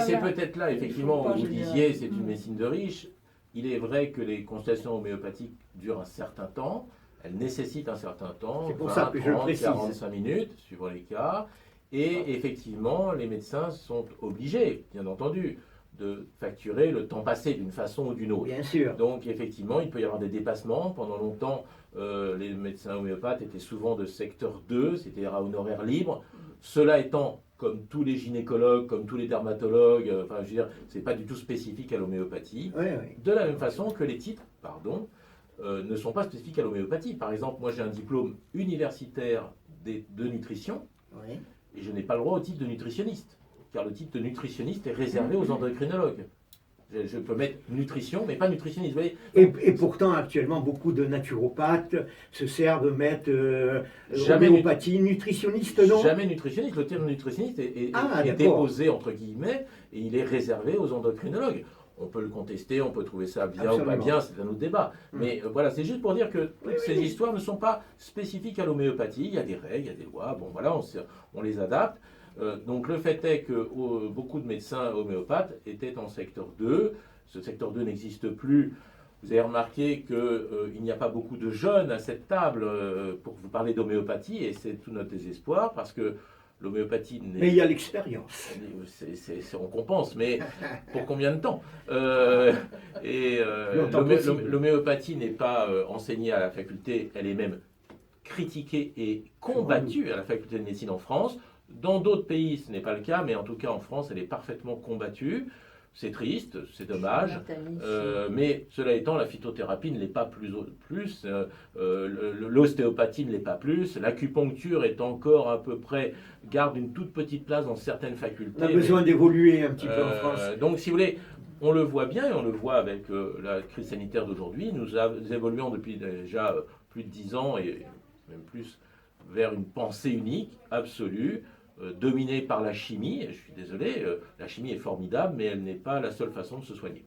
c'est peut-être là, effectivement, Il faut pas où vous généraliser. disiez, c'est une médecine de riche. Il est vrai que les consultations homéopathiques durent un certain temps. Elles nécessitent un certain temps, C'est pour 20, ça que je le 30, précise. 45 minutes, suivant les cas. Et effectivement, les médecins sont obligés, bien entendu, de facturer le temps passé d'une façon ou d'une autre. Bien sûr. Donc effectivement, il peut y avoir des dépassements. Pendant longtemps, les médecins homéopathes étaient souvent de secteur 2, c'est-à-dire à honoraires libres. Cela étant, comme tous les gynécologues, comme tous les dermatologues, enfin je veux dire, c'est pas du tout spécifique à l'homéopathie. Oui, oui. De la même façon que les titres, ne sont pas spécifiques à l'homéopathie. Par exemple, moi j'ai un diplôme universitaire de nutrition Oui. et je n'ai pas le droit au titre de nutritionniste, car le titre de nutritionniste est réservé aux endocrinologues. Je peux mettre nutrition, mais pas nutritionniste. Vous voyez. Et pourtant, actuellement, beaucoup de naturopathes se servent de mettre Jamais homéopathie, nutritionniste, non? Jamais nutritionniste. Le terme nutritionniste est D'accord. déposé entre guillemets et il est réservé aux endocrinologues. On peut le contester, on peut trouver ça bien ou pas Absolument. bien, c'est un autre débat. Mais voilà, c'est juste pour dire que toutes ces oui. histoires ne sont pas spécifiques à l'homéopathie. Il y a des règles, il y a des lois, bon voilà, on les adapte. Donc le fait est que beaucoup de médecins homéopathes étaient en secteur 2. Ce secteur 2 n'existe plus. Vous avez remarqué qu'il n'y a pas beaucoup de jeunes à cette table pour vous parler d'homéopathie, et c'est tout notre désespoir, parce que l'homéopathie n'est... Mais il y a l'expérience. On compense, mais pour combien de temps Longtemps possible. L'homéopathie n'est pas enseignée à la faculté, elle est même critiquée et combattue à la faculté de médecine en France. Dans d'autres pays, ce n'est pas le cas, mais en tout cas en France, elle est parfaitement combattue. C'est triste, c'est dommage, mais cela étant, la phytothérapie ne l'est pas plus, l'ostéopathie ne l'est pas plus, l'acupuncture est encore à peu près, garde une toute petite place dans certaines facultés. On a besoin d'évoluer un petit peu en France. Donc si vous voulez, on le voit bien, et on le voit avec la crise sanitaire d'aujourd'hui, nous évoluons depuis déjà plus de 10 ans, et même plus, vers une pensée unique, absolue, dominée par la chimie. Je suis désolé, la chimie est formidable, mais elle n'est pas la seule façon de se soigner.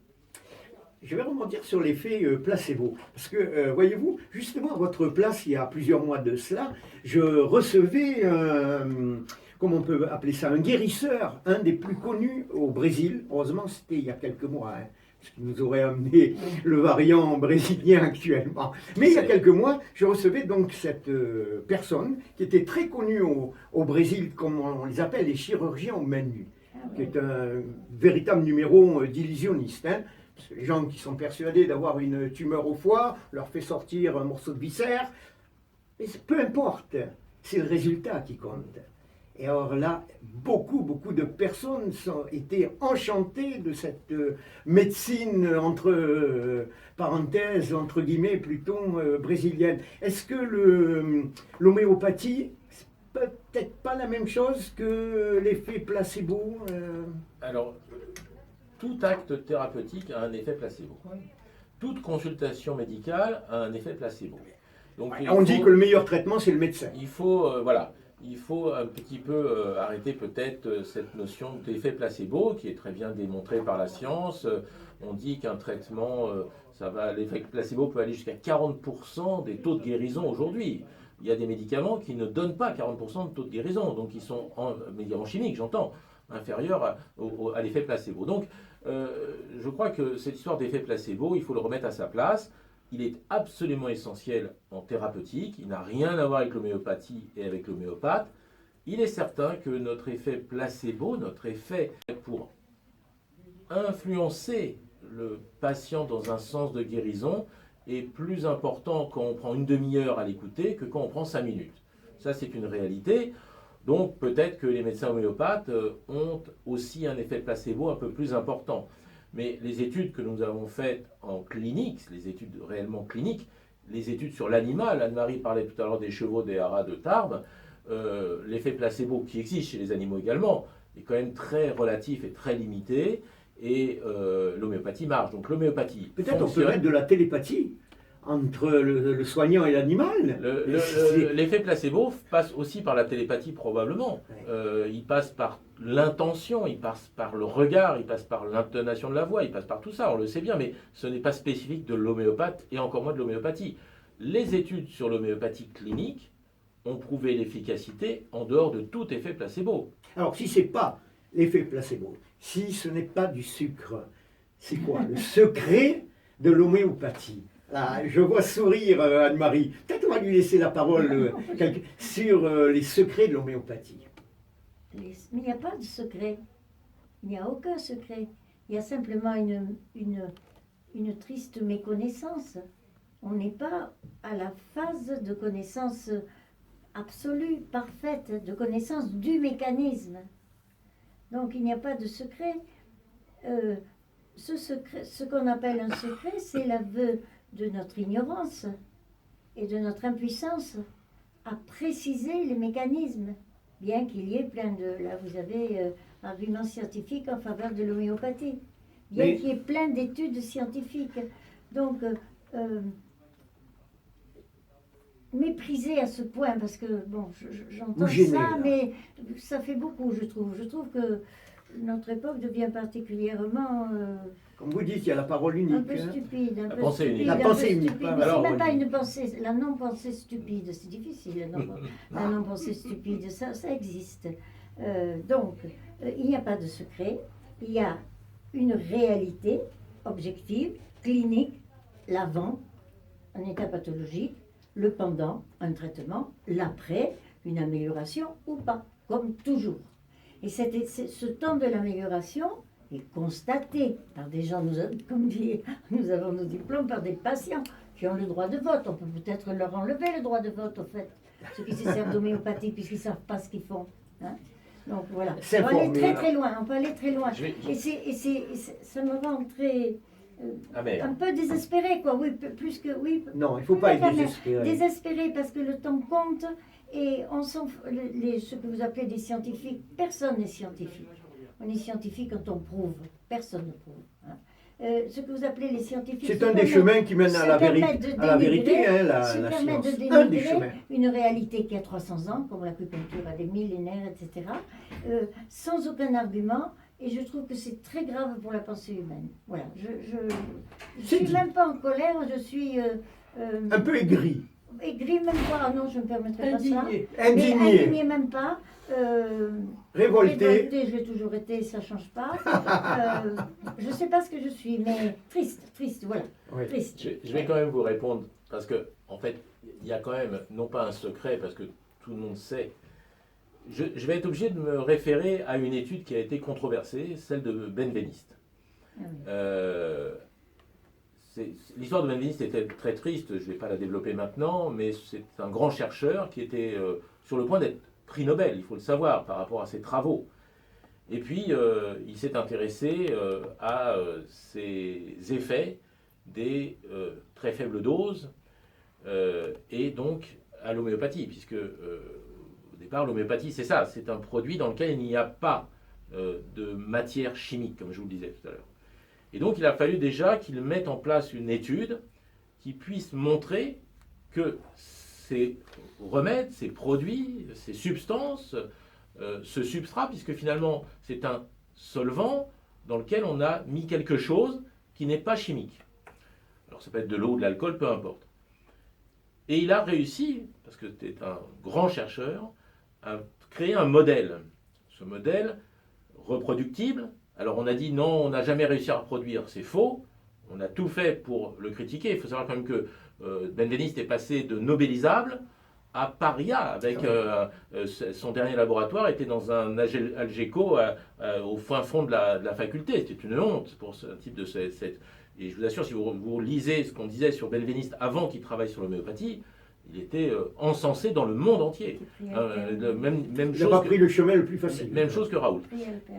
Je vais rebondir sur l'effet placebo. Parce que, voyez-vous, justement à votre place, il y a plusieurs mois de cela, je recevais, comment on peut appeler ça, un guérisseur, un des plus connus au Brésil. Heureusement, c'était il y a quelques mois, hein, ce qui nous aurait amené le variant brésilien actuellement. Mais il y a quelques mois, je recevais donc cette personne qui était très connue au Brésil, comme on les appelle, les chirurgiens aux mains nues, qui est un véritable numéro d'illusionniste. Hein. Parce que les gens qui sont persuadés d'avoir une tumeur au foie, leur fait sortir un morceau de viscère. Mais peu importe, c'est le résultat qui compte. Et alors là, beaucoup de personnes ont été enchantées de cette médecine, entre parenthèses, entre guillemets, plutôt brésilienne. Est-ce que l'homéopathie, c'est peut-être pas la même chose que l'effet placebo Alors, tout acte thérapeutique a un effet placebo. Toute consultation médicale a un effet placebo. Donc, on dit que le meilleur traitement, c'est le médecin. Il faut, il faut un petit peu arrêter peut-être cette notion d'effet placebo qui est très bien démontrée par la science. On dit qu'un traitement, l'effet placebo peut aller jusqu'à 40% des taux de guérison aujourd'hui. Il y a des médicaments qui ne donnent pas 40% de taux de guérison, donc ils sont, médicaments chimiques, j'entends, inférieurs à l'effet placebo. Donc, je crois que cette histoire d'effet placebo, il faut le remettre à sa place. Il est absolument essentiel en thérapeutique, il n'a rien à voir avec l'homéopathie et avec l'homéopathe. Il est certain que notre effet placebo, notre effet pour influencer le patient dans un sens de guérison est plus important quand on prend une demi-heure à l'écouter que quand on prend 5 minutes. Ça, c'est une réalité. Donc peut-être que les médecins homéopathes ont aussi un effet placebo un peu plus important. Mais les études que nous avons faites en clinique, les études réellement cliniques, les études sur l'animal, Anne-Marie parlait tout à l'heure des chevaux des haras de Tarbes, l'effet placebo qui existe chez les animaux également est quand même très relatif et très limité, et l'homéopathie marche. Donc l'homéopathie Peut-être on peut fonctionne. mettre de la télépathie entre le soignant et l'animal. L'effet placebo passe aussi par la télépathie probablement. Il passe par l'intention, il passe par le regard, il passe par l'intonation de la voix, il passe par tout ça, on le sait bien, mais ce n'est pas spécifique de l'homéopathe et encore moins de l'homéopathie. Les études sur l'homéopathie clinique ont prouvé l'efficacité en dehors de tout effet placebo. Alors si ce n'est pas l'effet placebo, si ce n'est pas du sucre, c'est quoi le secret de l'homéopathie? Là, je vois sourire Anne-Marie. Peut-être on va lui laisser la parole sur les secrets de l'homéopathie. Mais il n'y a pas de secret. Il n'y a aucun secret. Il y a simplement une triste méconnaissance. On n'est pas à la phase de connaissance absolue, parfaite, de connaissance du mécanisme. Donc il n'y a pas de secret. Ce qu'on appelle un secret, c'est de notre ignorance et de notre impuissance à préciser les mécanismes, bien qu'il y ait plein de... Là, vous avez arguments scientifiques en faveur de l'homéopathie, bien Mais- qu'il y ait plein d'études scientifiques. Donc, mépriser à ce point, parce que, bon, j'entends Vous gênez, ça, là. mais ça fait beaucoup, je trouve. Je trouve que notre époque devient particulièrement... Comme vous dites, il y a la parole un unique. peu hein. stupide, un La peu pensée stupide, unique. La un peu pensée unique, stupide. pas Mais la c'est parole même pas unique. une pensée, la non-pensée stupide, c'est difficile, la non-pensée stupide, ça existe. Donc, il n'y a pas de secret, il y a une réalité objective, clinique, l'avant, un état pathologique, le pendant, un traitement, l'après, une amélioration ou pas, comme toujours. Et ce temps de l'amélioration est constaté par des gens, comme dit, nous avons nos diplômes, par des patients qui ont le droit de vote. On peut peut-être leur enlever le droit de vote, au fait, ceux qui se servent d'homéopathie, puisqu'ils ne savent pas ce qu'ils font. Hein. Donc voilà, on peut S'informer. aller très très loin, on peut aller très loin. Je vais- Ça me rend très... Amer. un peu désespéré, quoi, oui, plus que... Oui, Non, il ne faut pas être D'accord, mais désespéré. désespéré parce que le temps compte et on ce que vous appelez des scientifiques, personne n'est scientifique. On est scientifique quand on prouve, personne ne prouve. Hein. Ce que vous appelez les scientifiques... C'est se un des permettent- chemins qui mène se à la, permettent de à la vérité, dénigrer- hein, se la permettent science. de Un des dénigrer chemins. une réalité qui a 300 ans, comme l'acupuncture a des millénaires, etc., sans aucun argument. Et je trouve que c'est très grave pour la pensée humaine. Voilà, je C'est suis dit. même pas en colère, je suis Un peu aigri, aigrie même pas. Ah non, je ne me permettrai pas ça. Indigné. Mais indigné, indignée même pas. révolté. Révoltée, je l'ai toujours été, ça change pas. Je sais pas ce que je suis, mais triste, voilà, Oui. triste. Je vais quand même vous répondre, parce que, en fait, il y a quand même, non pas un secret, parce que tout le monde sait. Je vais être obligé de me référer à une étude qui a été controversée, celle de Benveniste. Ah oui. L'histoire de Benveniste était très triste, je ne vais pas la développer maintenant, mais c'est un grand chercheur qui était sur le point d'être prix Nobel, il faut le savoir, par rapport à ses travaux. Et puis, il s'est intéressé à ces effets des très faibles doses et donc à l'homéopathie, puisque au départ, l'homéopathie, c'est ça, c'est un produit dans lequel il n'y a pas de matière chimique, comme je vous le disais tout à l'heure. Et donc, il a fallu déjà qu'il mette en place une étude qui puisse montrer que ces remèdes, ces produits, ces substances, ce substrat, puisque finalement, c'est un solvant dans lequel on a mis quelque chose qui n'est pas chimique. Alors, ça peut être de l'eau, de l'alcool, peu importe. Et il a réussi, parce que c'était un grand chercheur, à créer un modèle. Ce modèle reproductible. Alors on a dit non, on n'a jamais réussi à reproduire, c'est faux. On a tout fait pour le critiquer. Il faut savoir quand même que Benveniste est passé de nobelisable à paria. Avec son dernier laboratoire était dans un Algeco au fin fond de la faculté. C'était une honte pour ce type de cette. Et je vous assure, si vous lisez ce qu'on disait sur Benveniste avant qu'il travaille sur l'homéopathie, il était encensé dans le monde entier. Même Il n'a chose pas que- pris le chemin le plus facile. même chose que Raoult.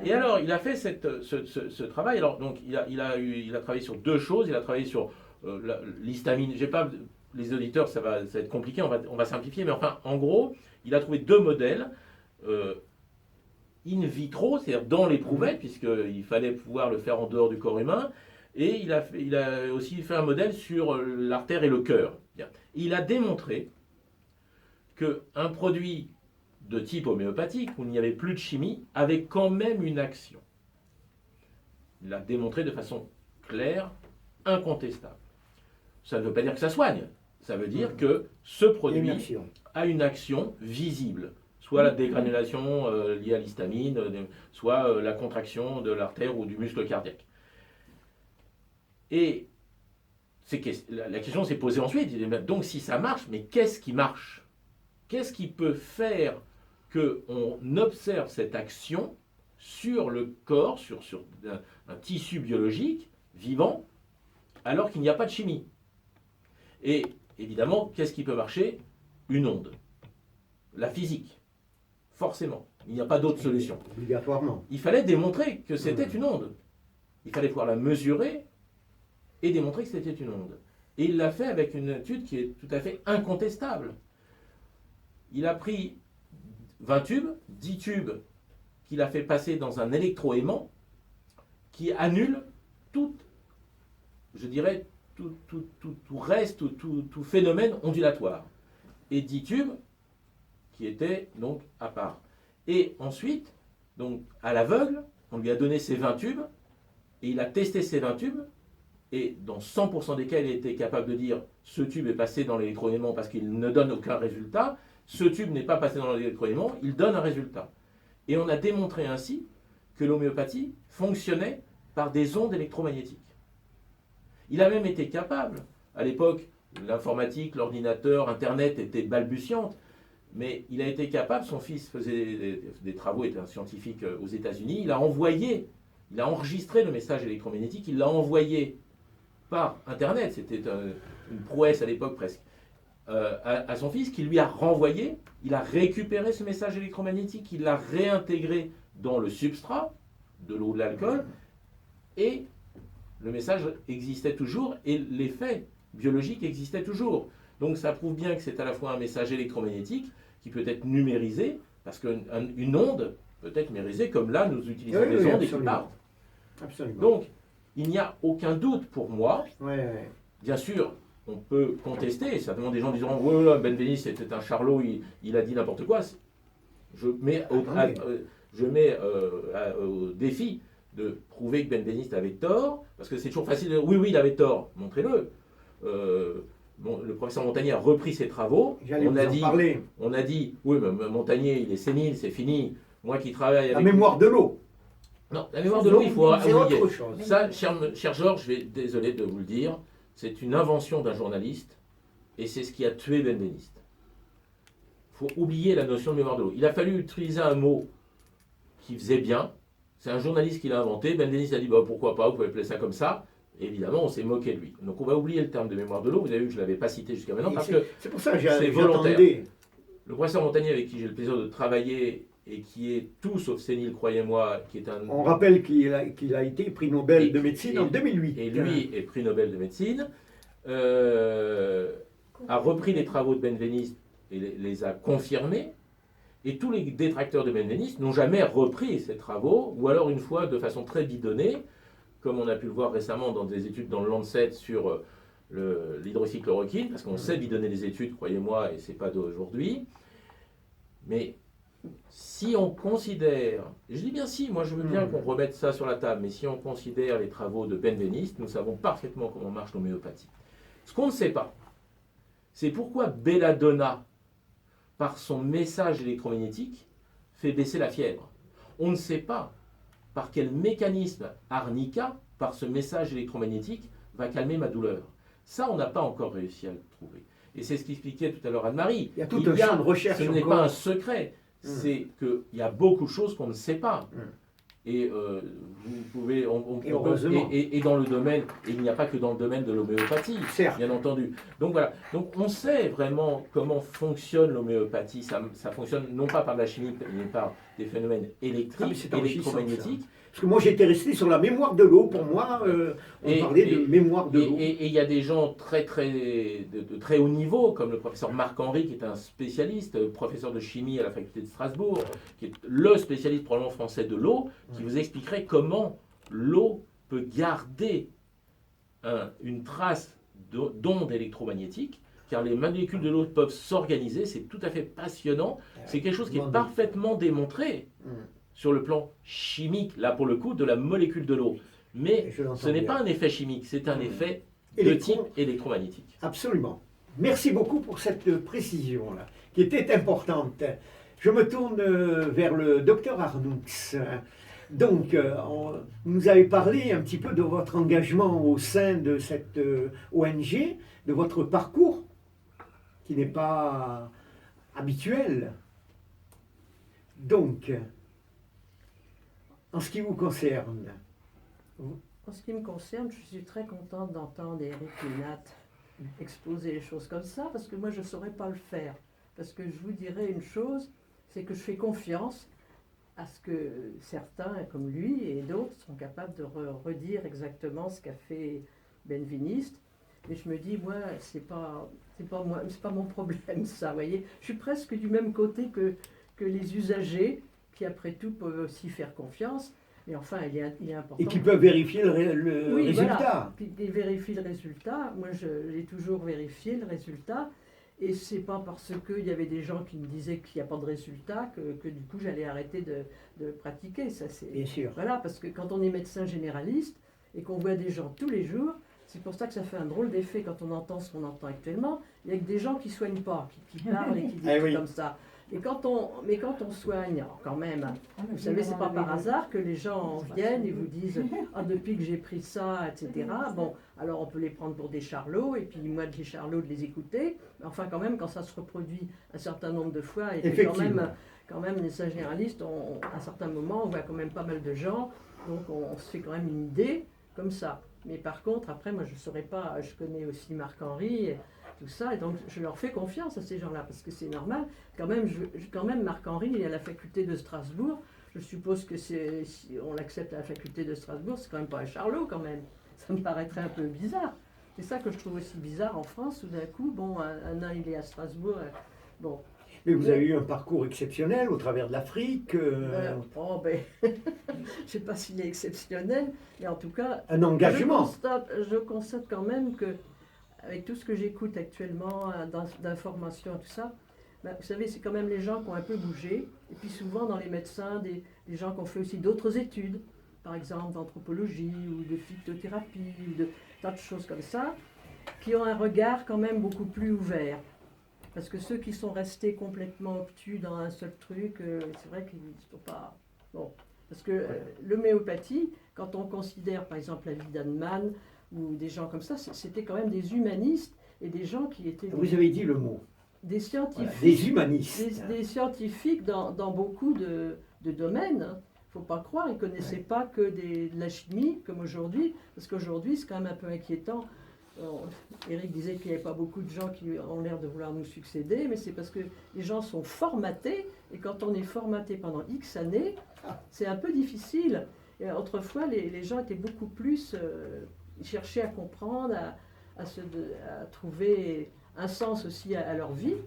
Et alors, il a fait ce travail. Alors, donc, il a travaillé sur deux choses. Il a travaillé sur l'histamine. J'ai pas les auditeurs, ça va être compliqué. On va simplifier, mais enfin, en gros, il a trouvé deux modèles in vitro, c'est-à-dire dans l'éprouvette, puisqu'il fallait pouvoir le faire en dehors du corps humain. Et il a aussi fait un modèle sur l'artère et le cœur. Bien. Il a démontré qu'un produit de type homéopathique, où il n'y avait plus de chimie, avait quand même une action. Il l'a démontré de façon claire, incontestable. Ça ne veut pas dire que ça soigne. Ça veut dire que ce Il y a une produit action. a une action visible. Soit la dégranulation liée à l'histamine, soit la contraction de l'artère ou du muscle cardiaque. Et la question s'est posée ensuite. Donc si ça marche, mais qu'est-ce qui marche? Qu'est-ce qui peut faire qu'on observe cette action sur le corps, sur un tissu biologique vivant, alors qu'il n'y a pas de chimie? Et évidemment, qu'est-ce qui peut marcher? Une onde. La physique. Forcément. Il n'y a pas d'autre solution. Obligatoirement. Il fallait démontrer que c'était une onde. Il fallait pouvoir la mesurer et démontrer que c'était une onde. Et il l'a fait avec une étude qui est tout à fait incontestable. Il a pris 20 tubes, 10 tubes qu'il a fait passer dans un électroaimant qui annule tout, je dirais, tout reste, tout phénomène ondulatoire. Et 10 tubes qui étaient donc à part. Et ensuite, donc à l'aveugle, on lui a donné ces 20 tubes, et il a testé ces 20 tubes, et dans 100% des cas, il était capable de dire ce tube est passé dans l'électroaimant parce qu'il ne donne aucun résultat, ce tube n'est pas passé dans l'électroaimant, il donne un résultat. Et on a démontré ainsi que l'homéopathie fonctionnait par des ondes électromagnétiques. Il a même été capable, à l'époque, l'informatique, l'ordinateur, Internet étaient balbutiantes, mais il a été capable, son fils faisait des travaux, était un scientifique aux États-Unis, il a enregistré le message électromagnétique, il l'a envoyé par Internet, c'était une prouesse à l'époque presque, à son fils qui lui a renvoyé, il a récupéré ce message électromagnétique, il l'a réintégré dans le substrat de l'eau ou de l'alcool, et le message existait toujours et l'effet biologique existait toujours. Donc ça prouve bien que c'est à la fois un message électromagnétique qui peut être numérisé, parce qu'une onde peut être numérisée, comme là nous utilisons Oui, des oui, ondes et qui absolument. partent. Absolument. Donc il n'y a aucun doute pour moi. Ouais. Bien sûr, on peut contester, certainement des gens diront « Ouais, Benveniste c'était un charlot, il a dit n'importe quoi ». Je mets au défi de prouver que Benveniste avait tort, parce que c'est toujours facile de dire « Oui, il avait tort, montrez-le ». Le professeur Montagnier a repris ses travaux, J'allais vous en parler. on a dit « Oui, mais Montagnier, il est sénile, c'est fini, moi qui travaille La avec… » mémoire de l'eau. Non, la mémoire de l'eau, il faut C'est oublier. autre chose. Ça, cher Georges, je vais désolé de vous le dire, c'est une invention d'un journaliste et c'est ce qui a tué Benveniste. Il faut oublier la notion de mémoire de l'eau. Il a fallu utiliser un mot qui faisait bien. C'est un journaliste qui l'a inventé. Benveniste a dit bah, pourquoi pas, vous pouvez appeler ça comme ça. Et évidemment, on s'est moqué de lui. Donc on va oublier le terme de mémoire de l'eau. Vous avez vu que je ne l'avais pas cité jusqu'à maintenant parce que C'est pour ça que c'est volontaire. j'attendais. Le professeur Montagnier, avec qui j'ai le plaisir de travailler et qui est tout sauf sénile, croyez-moi, qui est un… On rappelle qu'il a été prix Nobel de médecine en 2008. Et lui est prix Nobel de médecine, a repris les travaux de Benveniste et les a confirmés. Et tous les détracteurs de Benveniste n'ont jamais repris ces travaux, ou alors une fois de façon très bidonnée, comme on a pu le voir récemment dans des études dans le Lancet sur l'hydroxychloroquine, parce qu'on sait bidonner les études, croyez-moi, et c'est pas d'aujourd'hui. Mais si on considère, et je dis bien si, moi je veux bien qu'on remette ça sur la table, mais si on considère les travaux de Benveniste, nous savons parfaitement comment marche l'homéopathie. Ce qu'on ne sait pas, c'est pourquoi belladonna, par son message électromagnétique, fait baisser la fièvre. On ne sait pas par quel mécanisme arnica, par ce message électromagnétique, va calmer ma douleur. Ça, on n'a pas encore réussi à le trouver. Et c'est ce qu'expliquait tout à l'heure Anne-Marie. Il y a tout un champ de recherche. Ce n'est pas un secret, c'est qu'il y a beaucoup de choses qu'on ne sait pas. Et vous pouvez, et dans le domaine, et il n'y a pas que dans le domaine de l'homéopathie, bien entendu. Donc voilà, donc on sait vraiment comment fonctionne l'homéopathie. Ça fonctionne non pas par la chimie, mais par des phénomènes électriques, électromagnétiques. Parce que moi j'étais resté sur la mémoire de l'eau. Pour moi, on parlait de mémoire de l'eau. Et il y a des gens de très haut niveau, comme le professeur Marc-Henri, qui est un spécialiste, professeur de chimie à la faculté de Strasbourg, qui est le spécialiste probablement français de l'eau, qui vous expliquerait comment l'eau peut garder une trace d'ondes électromagnétiques, car les molécules de l'eau peuvent s'organiser, c'est tout à fait passionnant, c'est quelque chose qui est parfaitement démontré sur le plan chimique, là pour le coup, de la molécule de l'eau. Mais ce n'est pas un effet chimique, c'est un effet de type électromagnétique. Absolument. Merci beaucoup pour cette précision-là, qui était importante. Je me tourne vers le docteur Arnoux. Donc, vous avez parlé un petit peu de votre engagement au sein de cette ONG, de votre parcours, qui n'est pas habituel. Donc, en ce qui vous concerne, En ce qui me concerne, je suis très contente d'entendre Eric Minat exposer les choses comme ça, parce que moi je ne saurais pas le faire. Parce que je vous dirais une chose, c'est que je fais confiance à ce que certains, comme lui et d'autres, sont capables de redire exactement ce qu'a fait Benveniste. Et je me dis, moi, c'est pas moi, c'est pas mon problème, ça, vous voyez. Je suis presque du même côté que les usagers, qui après tout peuvent aussi faire confiance. Mais enfin, il est important. Et qui peuvent vérifier le Oui, résultat. voilà. Puis ils vérifient le résultat. Moi, j'ai toujours vérifié le résultat. Et c'est pas parce qu'il y avait des gens qui me disaient qu'il n'y a pas de résultat que du coup j'allais arrêter de pratiquer. Ça, c'est, Bien sûr. voilà, parce que quand on est médecin généraliste et qu'on voit des gens tous les jours, c'est pour ça que ça fait un drôle d'effet quand on entend ce qu'on entend actuellement. Il n'y a que des gens qui ne soignent pas, qui parlent et qui disent Eh oui. comme ça. Mais quand on soigne, alors quand même, vous savez, c'est pas par hasard que les gens viennent et vous disent « Ah, depuis que j'ai pris ça, etc. » Bon, alors on peut les prendre pour des charlots, et puis moi, des charlots, de les écouter. Mais enfin, quand même, quand ça se reproduit un certain nombre de fois, et que quand même, les médecins généralistes, à un certain moment, on voit quand même pas mal de gens, donc on se fait quand même une idée comme ça. Mais par contre, après, moi, je ne saurais pas, je connais aussi Marc-Henri, tout ça, et donc je leur fais confiance à ces gens-là, parce que c'est normal. Quand même, Marc-Henri, il est à la faculté de Strasbourg. Je suppose que si on l'accepte à la faculté de Strasbourg, c'est quand même pas un charlot, quand même. Ça me paraîtrait un peu bizarre. C'est ça que je trouve aussi bizarre en France, tout d'un coup. Bon, un il est à Strasbourg. Bon. Mais vous avez eu un parcours exceptionnel au travers de l'Afrique. Je ne sais pas s'il est exceptionnel, mais en tout cas, Un engagement. je constate quand même que, avec tout ce que j'écoute actuellement, d'informations et tout ça, vous savez, c'est quand même les gens qui ont un peu bougé. Et puis souvent, dans les médecins, des gens qui ont fait aussi d'autres études, par exemple d'anthropologie ou de phytothérapie, ou de tas de choses comme ça, qui ont un regard quand même beaucoup plus ouvert. Parce que ceux qui sont restés complètement obtus dans un seul truc, c'est vrai qu'ils ne sont pas... Bon, parce que l'homéopathie, quand on considère par exemple la vie d'Hahnemann ou des gens comme ça, c'était quand même des humanistes et des gens qui étaient... Vous avez dit le mot. Des scientifiques. Voilà, des humanistes. Des scientifiques dans beaucoup de domaines. Il ne faut pas croire, ils ne connaissaient pas que de la chimie comme aujourd'hui, parce qu'aujourd'hui c'est quand même un peu inquiétant. Eric disait qu'il n'y avait pas beaucoup de gens qui ont l'air de vouloir nous succéder, mais c'est parce que les gens sont formatés, et quand on est formaté pendant X années, c'est un peu difficile. Et autrefois, les gens étaient beaucoup plus... ils cherchaient à comprendre, à trouver un sens aussi à leur vie.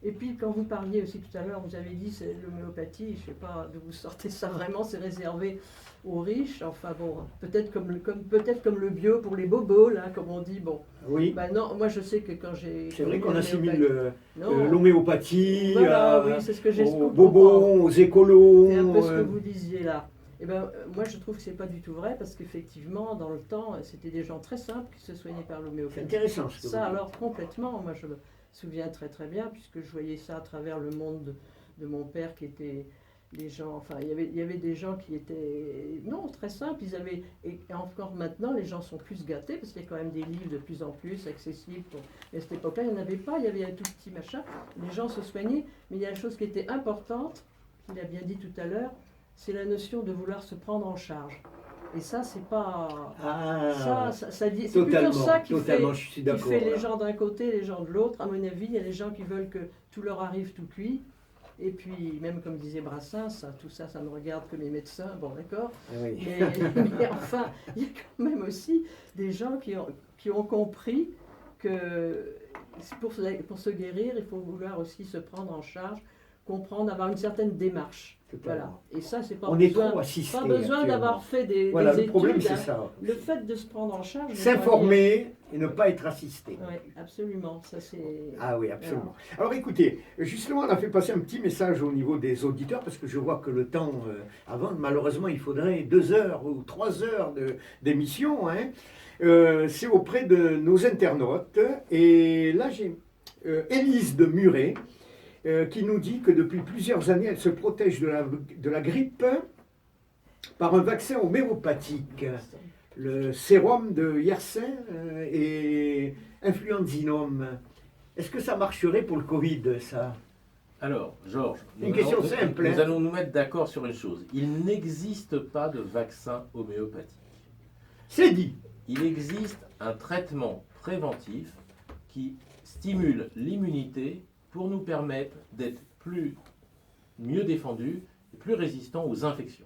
Et puis, quand vous parliez aussi tout à l'heure, vous avez dit c'est l'homéopathie, je ne sais pas d'où vous sortez ça vraiment, c'est réservé aux riches. Enfin bon, peut-être comme le bio pour les bobos, là, comme on dit. Bon. Oui. Ben non, moi je sais que quand j'ai... C'est vrai qu'on assimile Non. l'homéopathie Voilà, oui, c'est ce que j'ai aux bobos, aux écolos. C'est un peu ce que vous disiez là. Et ben, moi je trouve que c'est pas du tout vrai, parce qu'effectivement, dans le temps, c'était des gens très simples qui se soignaient par C'est l'homéopathie. intéressant ce que Ça vous dites. alors complètement, moi je me souviens très très bien, puisque je voyais ça à travers le monde de mon père, qui était des gens, enfin il y avait des gens qui étaient, non, très simples, et encore maintenant les gens sont plus gâtés, parce qu'il y a quand même des livres de plus en plus accessibles, et à cette époque-là il n'y en avait pas, il y avait un tout petit machin, les gens se soignaient, mais il y a une chose qui était importante, il a bien dit tout à l'heure, c'est la notion de vouloir se prendre en charge. Et ça, c'est pas... c'est plutôt ça qui fait les gens d'un côté, les gens de l'autre. À mon avis, il y a les gens qui veulent que tout leur arrive tout cuit. Et puis, même comme disait Brassens, tout ça, ça me regarde que mes médecins, bon d'accord. Oui. Mais enfin, il y a quand même aussi des gens qui ont compris que pour se guérir, il faut vouloir aussi se prendre en charge, comprendre, avoir une certaine démarche. Voilà. Et ça, c'est pas On est trop assisté. Pas besoin d'avoir fait des voilà, études. le problème, c'est hein. ça. Le fait de se prendre en charge. S'informer et ne pas être assisté. Oui, absolument. Ça, c'est... Ah oui, absolument. Alors écoutez, justement, on a fait passer un petit message au niveau des auditeurs, parce que je vois que le temps avant, malheureusement, il faudrait 2 heures ou 3 heures d'émission. Hein. C'est auprès de nos internautes. Et là, j'ai Élise de Muret, qui nous dit que depuis plusieurs années, elle se protège de la grippe par un vaccin homéopathique. Le sérum de Yersin et influenzinum. Est-ce que ça marcherait pour le Covid, ça? Alors, Georges, Une question simple. Nous allons nous mettre d'accord sur une chose. Il n'existe pas de vaccin homéopathique. C'est dit. Il existe un traitement préventif qui stimule l'immunité pour nous permettre d'être mieux défendus et plus résistants aux infections.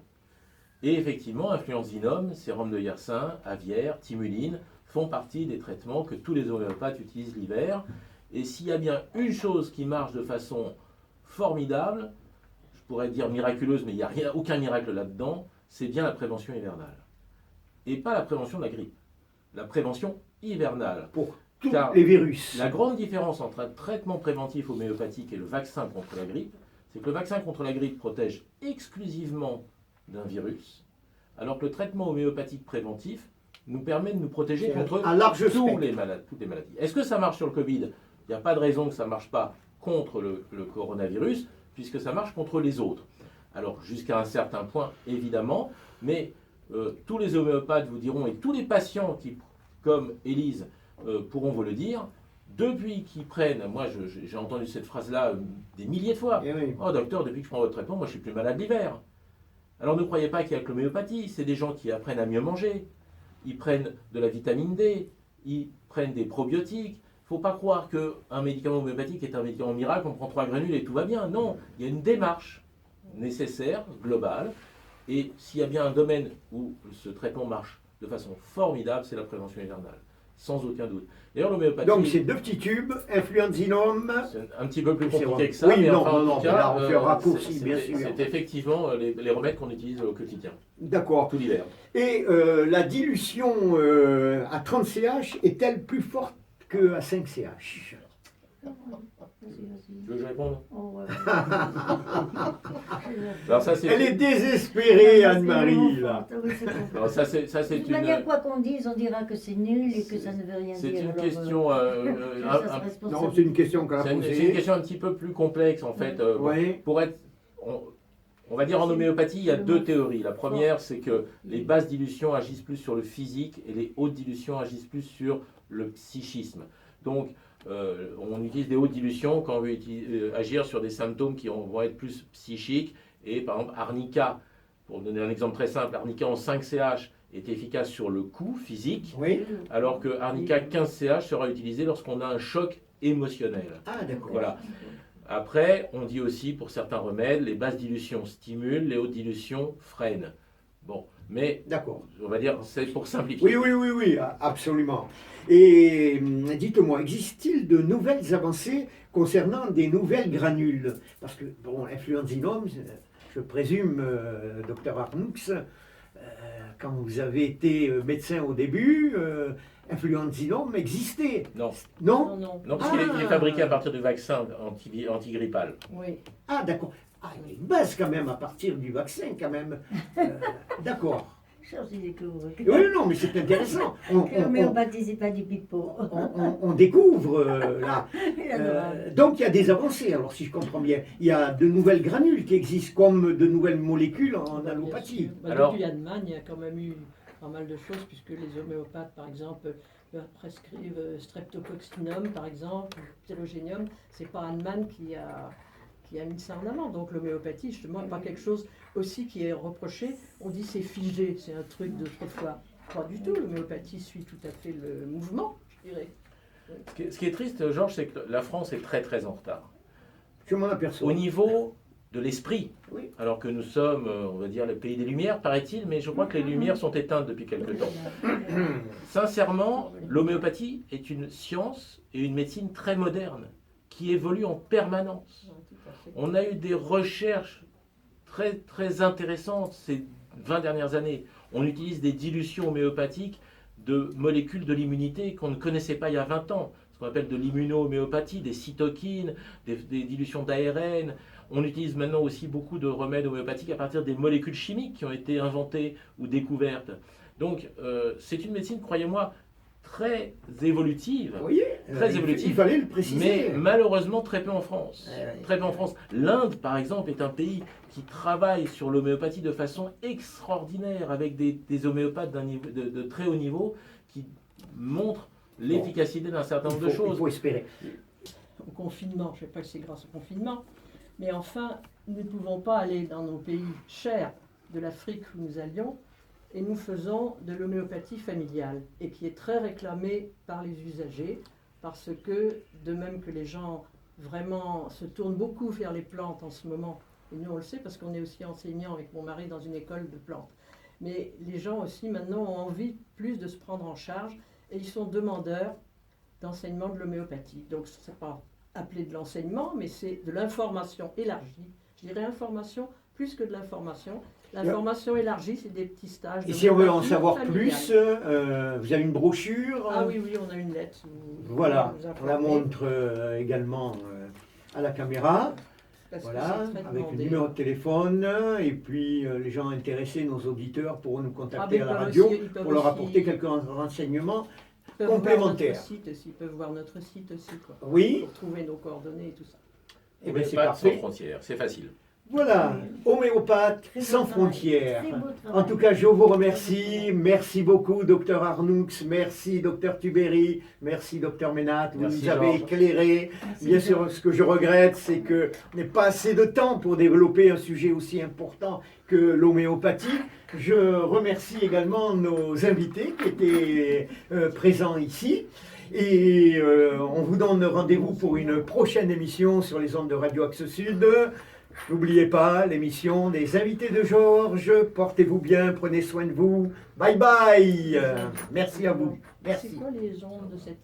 Et effectivement, influenzinum, sérum de Yersin, aviaire, thymuline font partie des traitements que tous les homéopathes utilisent l'hiver. Et s'il y a bien une chose qui marche de façon formidable, je pourrais dire miraculeuse, mais il n'y a aucun miracle là-dedans, c'est bien la prévention hivernale. Et pas la prévention de la grippe, la prévention hivernale. Pour tous Car les virus. La grande différence entre un traitement préventif homéopathique et le vaccin contre la grippe, c'est que le vaccin contre la grippe protège exclusivement d'un virus, alors que le traitement homéopathique préventif nous permet de nous protéger C'est contre un large toutes spectre. les maladies. Est-ce que ça marche sur le Covid? Il n'y a pas de raison que ça ne marche pas contre le coronavirus, puisque ça marche contre les autres. Alors, jusqu'à un certain point, évidemment, mais tous les homéopathes vous diront, et tous les patients qui, comme Élise, pourront vous le dire, depuis qu'ils prennent, moi j'ai entendu cette phrase-là des milliers de fois, Eh oui. oh docteur, depuis que je prends votre traitement, moi je suis plus malade l'hiver. Alors ne croyez pas qu'il y a que l'homéopathie, c'est des gens qui apprennent à mieux manger, ils prennent de la vitamine D, ils prennent des probiotiques. Il ne faut pas croire qu'un médicament homéopathique est un médicament miracle, on prend 3 granules et tout va bien. Non, il y a une démarche nécessaire, globale, et s'il y a bien un domaine où ce traitement marche de façon formidable, c'est la prévention hivernale, sans aucun doute. D'ailleurs, l'homéopathie... Donc c'est 2 petits tubes, influenzinum. C'est un petit peu plus C'est compliqué vrai. que ça, Oui, mais non, enfin, non, en non, tout mais cas, là, on fait un raccourci, bien sûr. C'est effectivement les remèdes qu'on utilise au quotidien, D'accord. tout l'hiver. Et la dilution à 30 CH est-elle plus forte qu'à 5 CH? Tu veux que je réponde? Oh, ouais. Alors ça, c'est... Elle est désespérée, Anne-Marie, là. Oui, c'est bon. Alors ça, c'est De toute manière, quoi qu'on dise, on dira que c'est nul et que ça ne veut rien c'est dire. une Alors, question... ça se un- responsabilise. Non, c'est une question qu'elle a c'est une posée. question un petit peu plus complexe, en fait. Oui. Pour être... On va dire en homéopathie, il y a 2 théories. La première, c'est que les basses dilutions agissent plus sur le physique et les hautes dilutions agissent plus sur le psychisme. Donc, on utilise des hautes dilutions quand on veut agir sur des symptômes qui vont être plus psychiques. Et par exemple, arnica, pour donner un exemple très simple, arnica en 5 CH est efficace sur le coup physique, Oui. alors que arnica 15 CH sera utilisé lorsqu'on a un choc émotionnel. Ah, d'accord. Voilà. Après, on dit aussi pour certains remèdes, les basses dilutions stimulent, les hautes dilutions freinent. Bon, mais D'accord. on va dire, c'est pour simplifier. Oui, oui, oui, oui, absolument. Et dites-moi, existe-t-il de nouvelles avancées concernant des nouvelles granules? Parce que, bon, influenzinum, je présume, docteur Arnoux, quand vous avez été médecin au début, influenzinum existait. Non, Non? Non, non. non parce qu'il est fabriqué à partir du vaccin antigrippal. Oui. Ah, d'accord. Ah, il y a une base quand même à partir du vaccin, quand même. D'accord. Chose, il découvre. Oui, non, mais c'est intéressant. Que l'homéopathie, c'est pas du pipeau. On découvre là. Il est adorable. Donc il y a des avancées, alors si je comprends bien. Il y a de nouvelles granules qui existent comme de nouvelles molécules en Bah, allopathie. bien sûr. Bah, Alors- depuis Hahnemann, il y a quand même eu pas mal de choses, puisque les homéopathes, par exemple, prescrivent streptococcinum, par exemple, ou pyrogénium. C'est pas Hahnemann qui a mis ça en avant. Donc l'homéopathie, justement, n'est pas quelque chose aussi qui est reproché. On dit c'est figé, c'est un truc d'autrefois. Pas du tout. L'homéopathie suit tout à fait le mouvement, je dirais. Ce qui est triste, Georges, c'est que la France est très très en retard. Je m'en aperçois. Au niveau de l'esprit, Oui. alors que nous sommes, on va dire, le pays des Lumières, paraît-il, mais je crois que les Lumières sont éteintes depuis quelque temps. Sincèrement, l'homéopathie est une science et une médecine très moderne, qui évolue en permanence. Ouais, tout à fait. On a eu des recherches très, très intéressantes ces 20 dernières années. On utilise des dilutions homéopathiques de molécules de l'immunité qu'on ne connaissait pas il y a 20 ans. Ce qu'on appelle de l'immuno-homéopathie, des cytokines, des dilutions d'ARN. On utilise maintenant aussi beaucoup de remèdes homéopathiques à partir des molécules chimiques qui ont été inventées ou découvertes. Donc, c'est une médecine, croyez-moi, très évolutive. Vous voyez, Très évolutif. il fallait le préciser. Mais malheureusement, très peu en France. Ouais. Très peu en France. L'Inde, par exemple, est un pays qui travaille sur l'homéopathie de façon extraordinaire, avec des homéopathes d'un niveau, de très haut niveau, qui montrent l'efficacité d'un certain nombre de Il choses. faut espérer. Au confinement, je ne sais pas si c'est grâce au confinement, mais enfin, nous ne pouvons pas aller dans nos pays chers de l'Afrique où nous allions, et nous faisons de l'homéopathie familiale, et qui est très réclamée par les usagers, parce que, de même que les gens vraiment se tournent beaucoup vers les plantes en ce moment, et nous on le sait parce qu'on est aussi enseignant avec mon mari dans une école de plantes, mais les gens aussi maintenant ont envie plus de se prendre en charge et ils sont demandeurs d'enseignement de l'homéopathie. Donc ce n'est pas appelé de l'enseignement, mais c'est de l'information élargie. Je dirais information plus que de l'information. L'information élargie, c'est des petits stages. Et si on veut en d'homéopathie savoir familiale. plus, vous avez une brochure. Ah oui, oui, on a une lettre. Voilà, Vous on la informer, montre également à la caméra. parce que Voilà, c'est très avec le demandé. numéro de téléphone. Et puis les gens intéressés, nos auditeurs, pourront nous Ah, contacter mais à la ils peuvent radio aussi- ils peuvent pour leur aussi- apporter quelques renseignements. Ils peuvent voir complémentaires. notre site aussi, ils peuvent voir notre site aussi, quoi, Oui, pour trouver nos coordonnées et tout ça. et bien c'est Homéopathe sans parfait. frontières, c'est facile. Voilà, homéopathe Très beau sans travail, frontières. très beau En travail. tout cas, je vous remercie. Merci beaucoup, docteur Arnoux. Merci, docteur Tubéry. Merci, docteur Ménat. Vous Merci, nous avez Georges. éclairé. Merci, Bien Georges. sûr, ce que je regrette, c'est qu'on n'ait pas assez de temps pour développer un sujet aussi important que l'homéopathie. Je remercie également nos invités qui étaient présents ici. Et on vous donne rendez-vous pour une prochaine émission sur les ondes de Radio Axe Sud. N'oubliez pas l'émission des invités de Georges. Portez-vous bien, prenez soin de vous. Bye bye. Merci à vous. C'est Merci. quoi les ondes de cette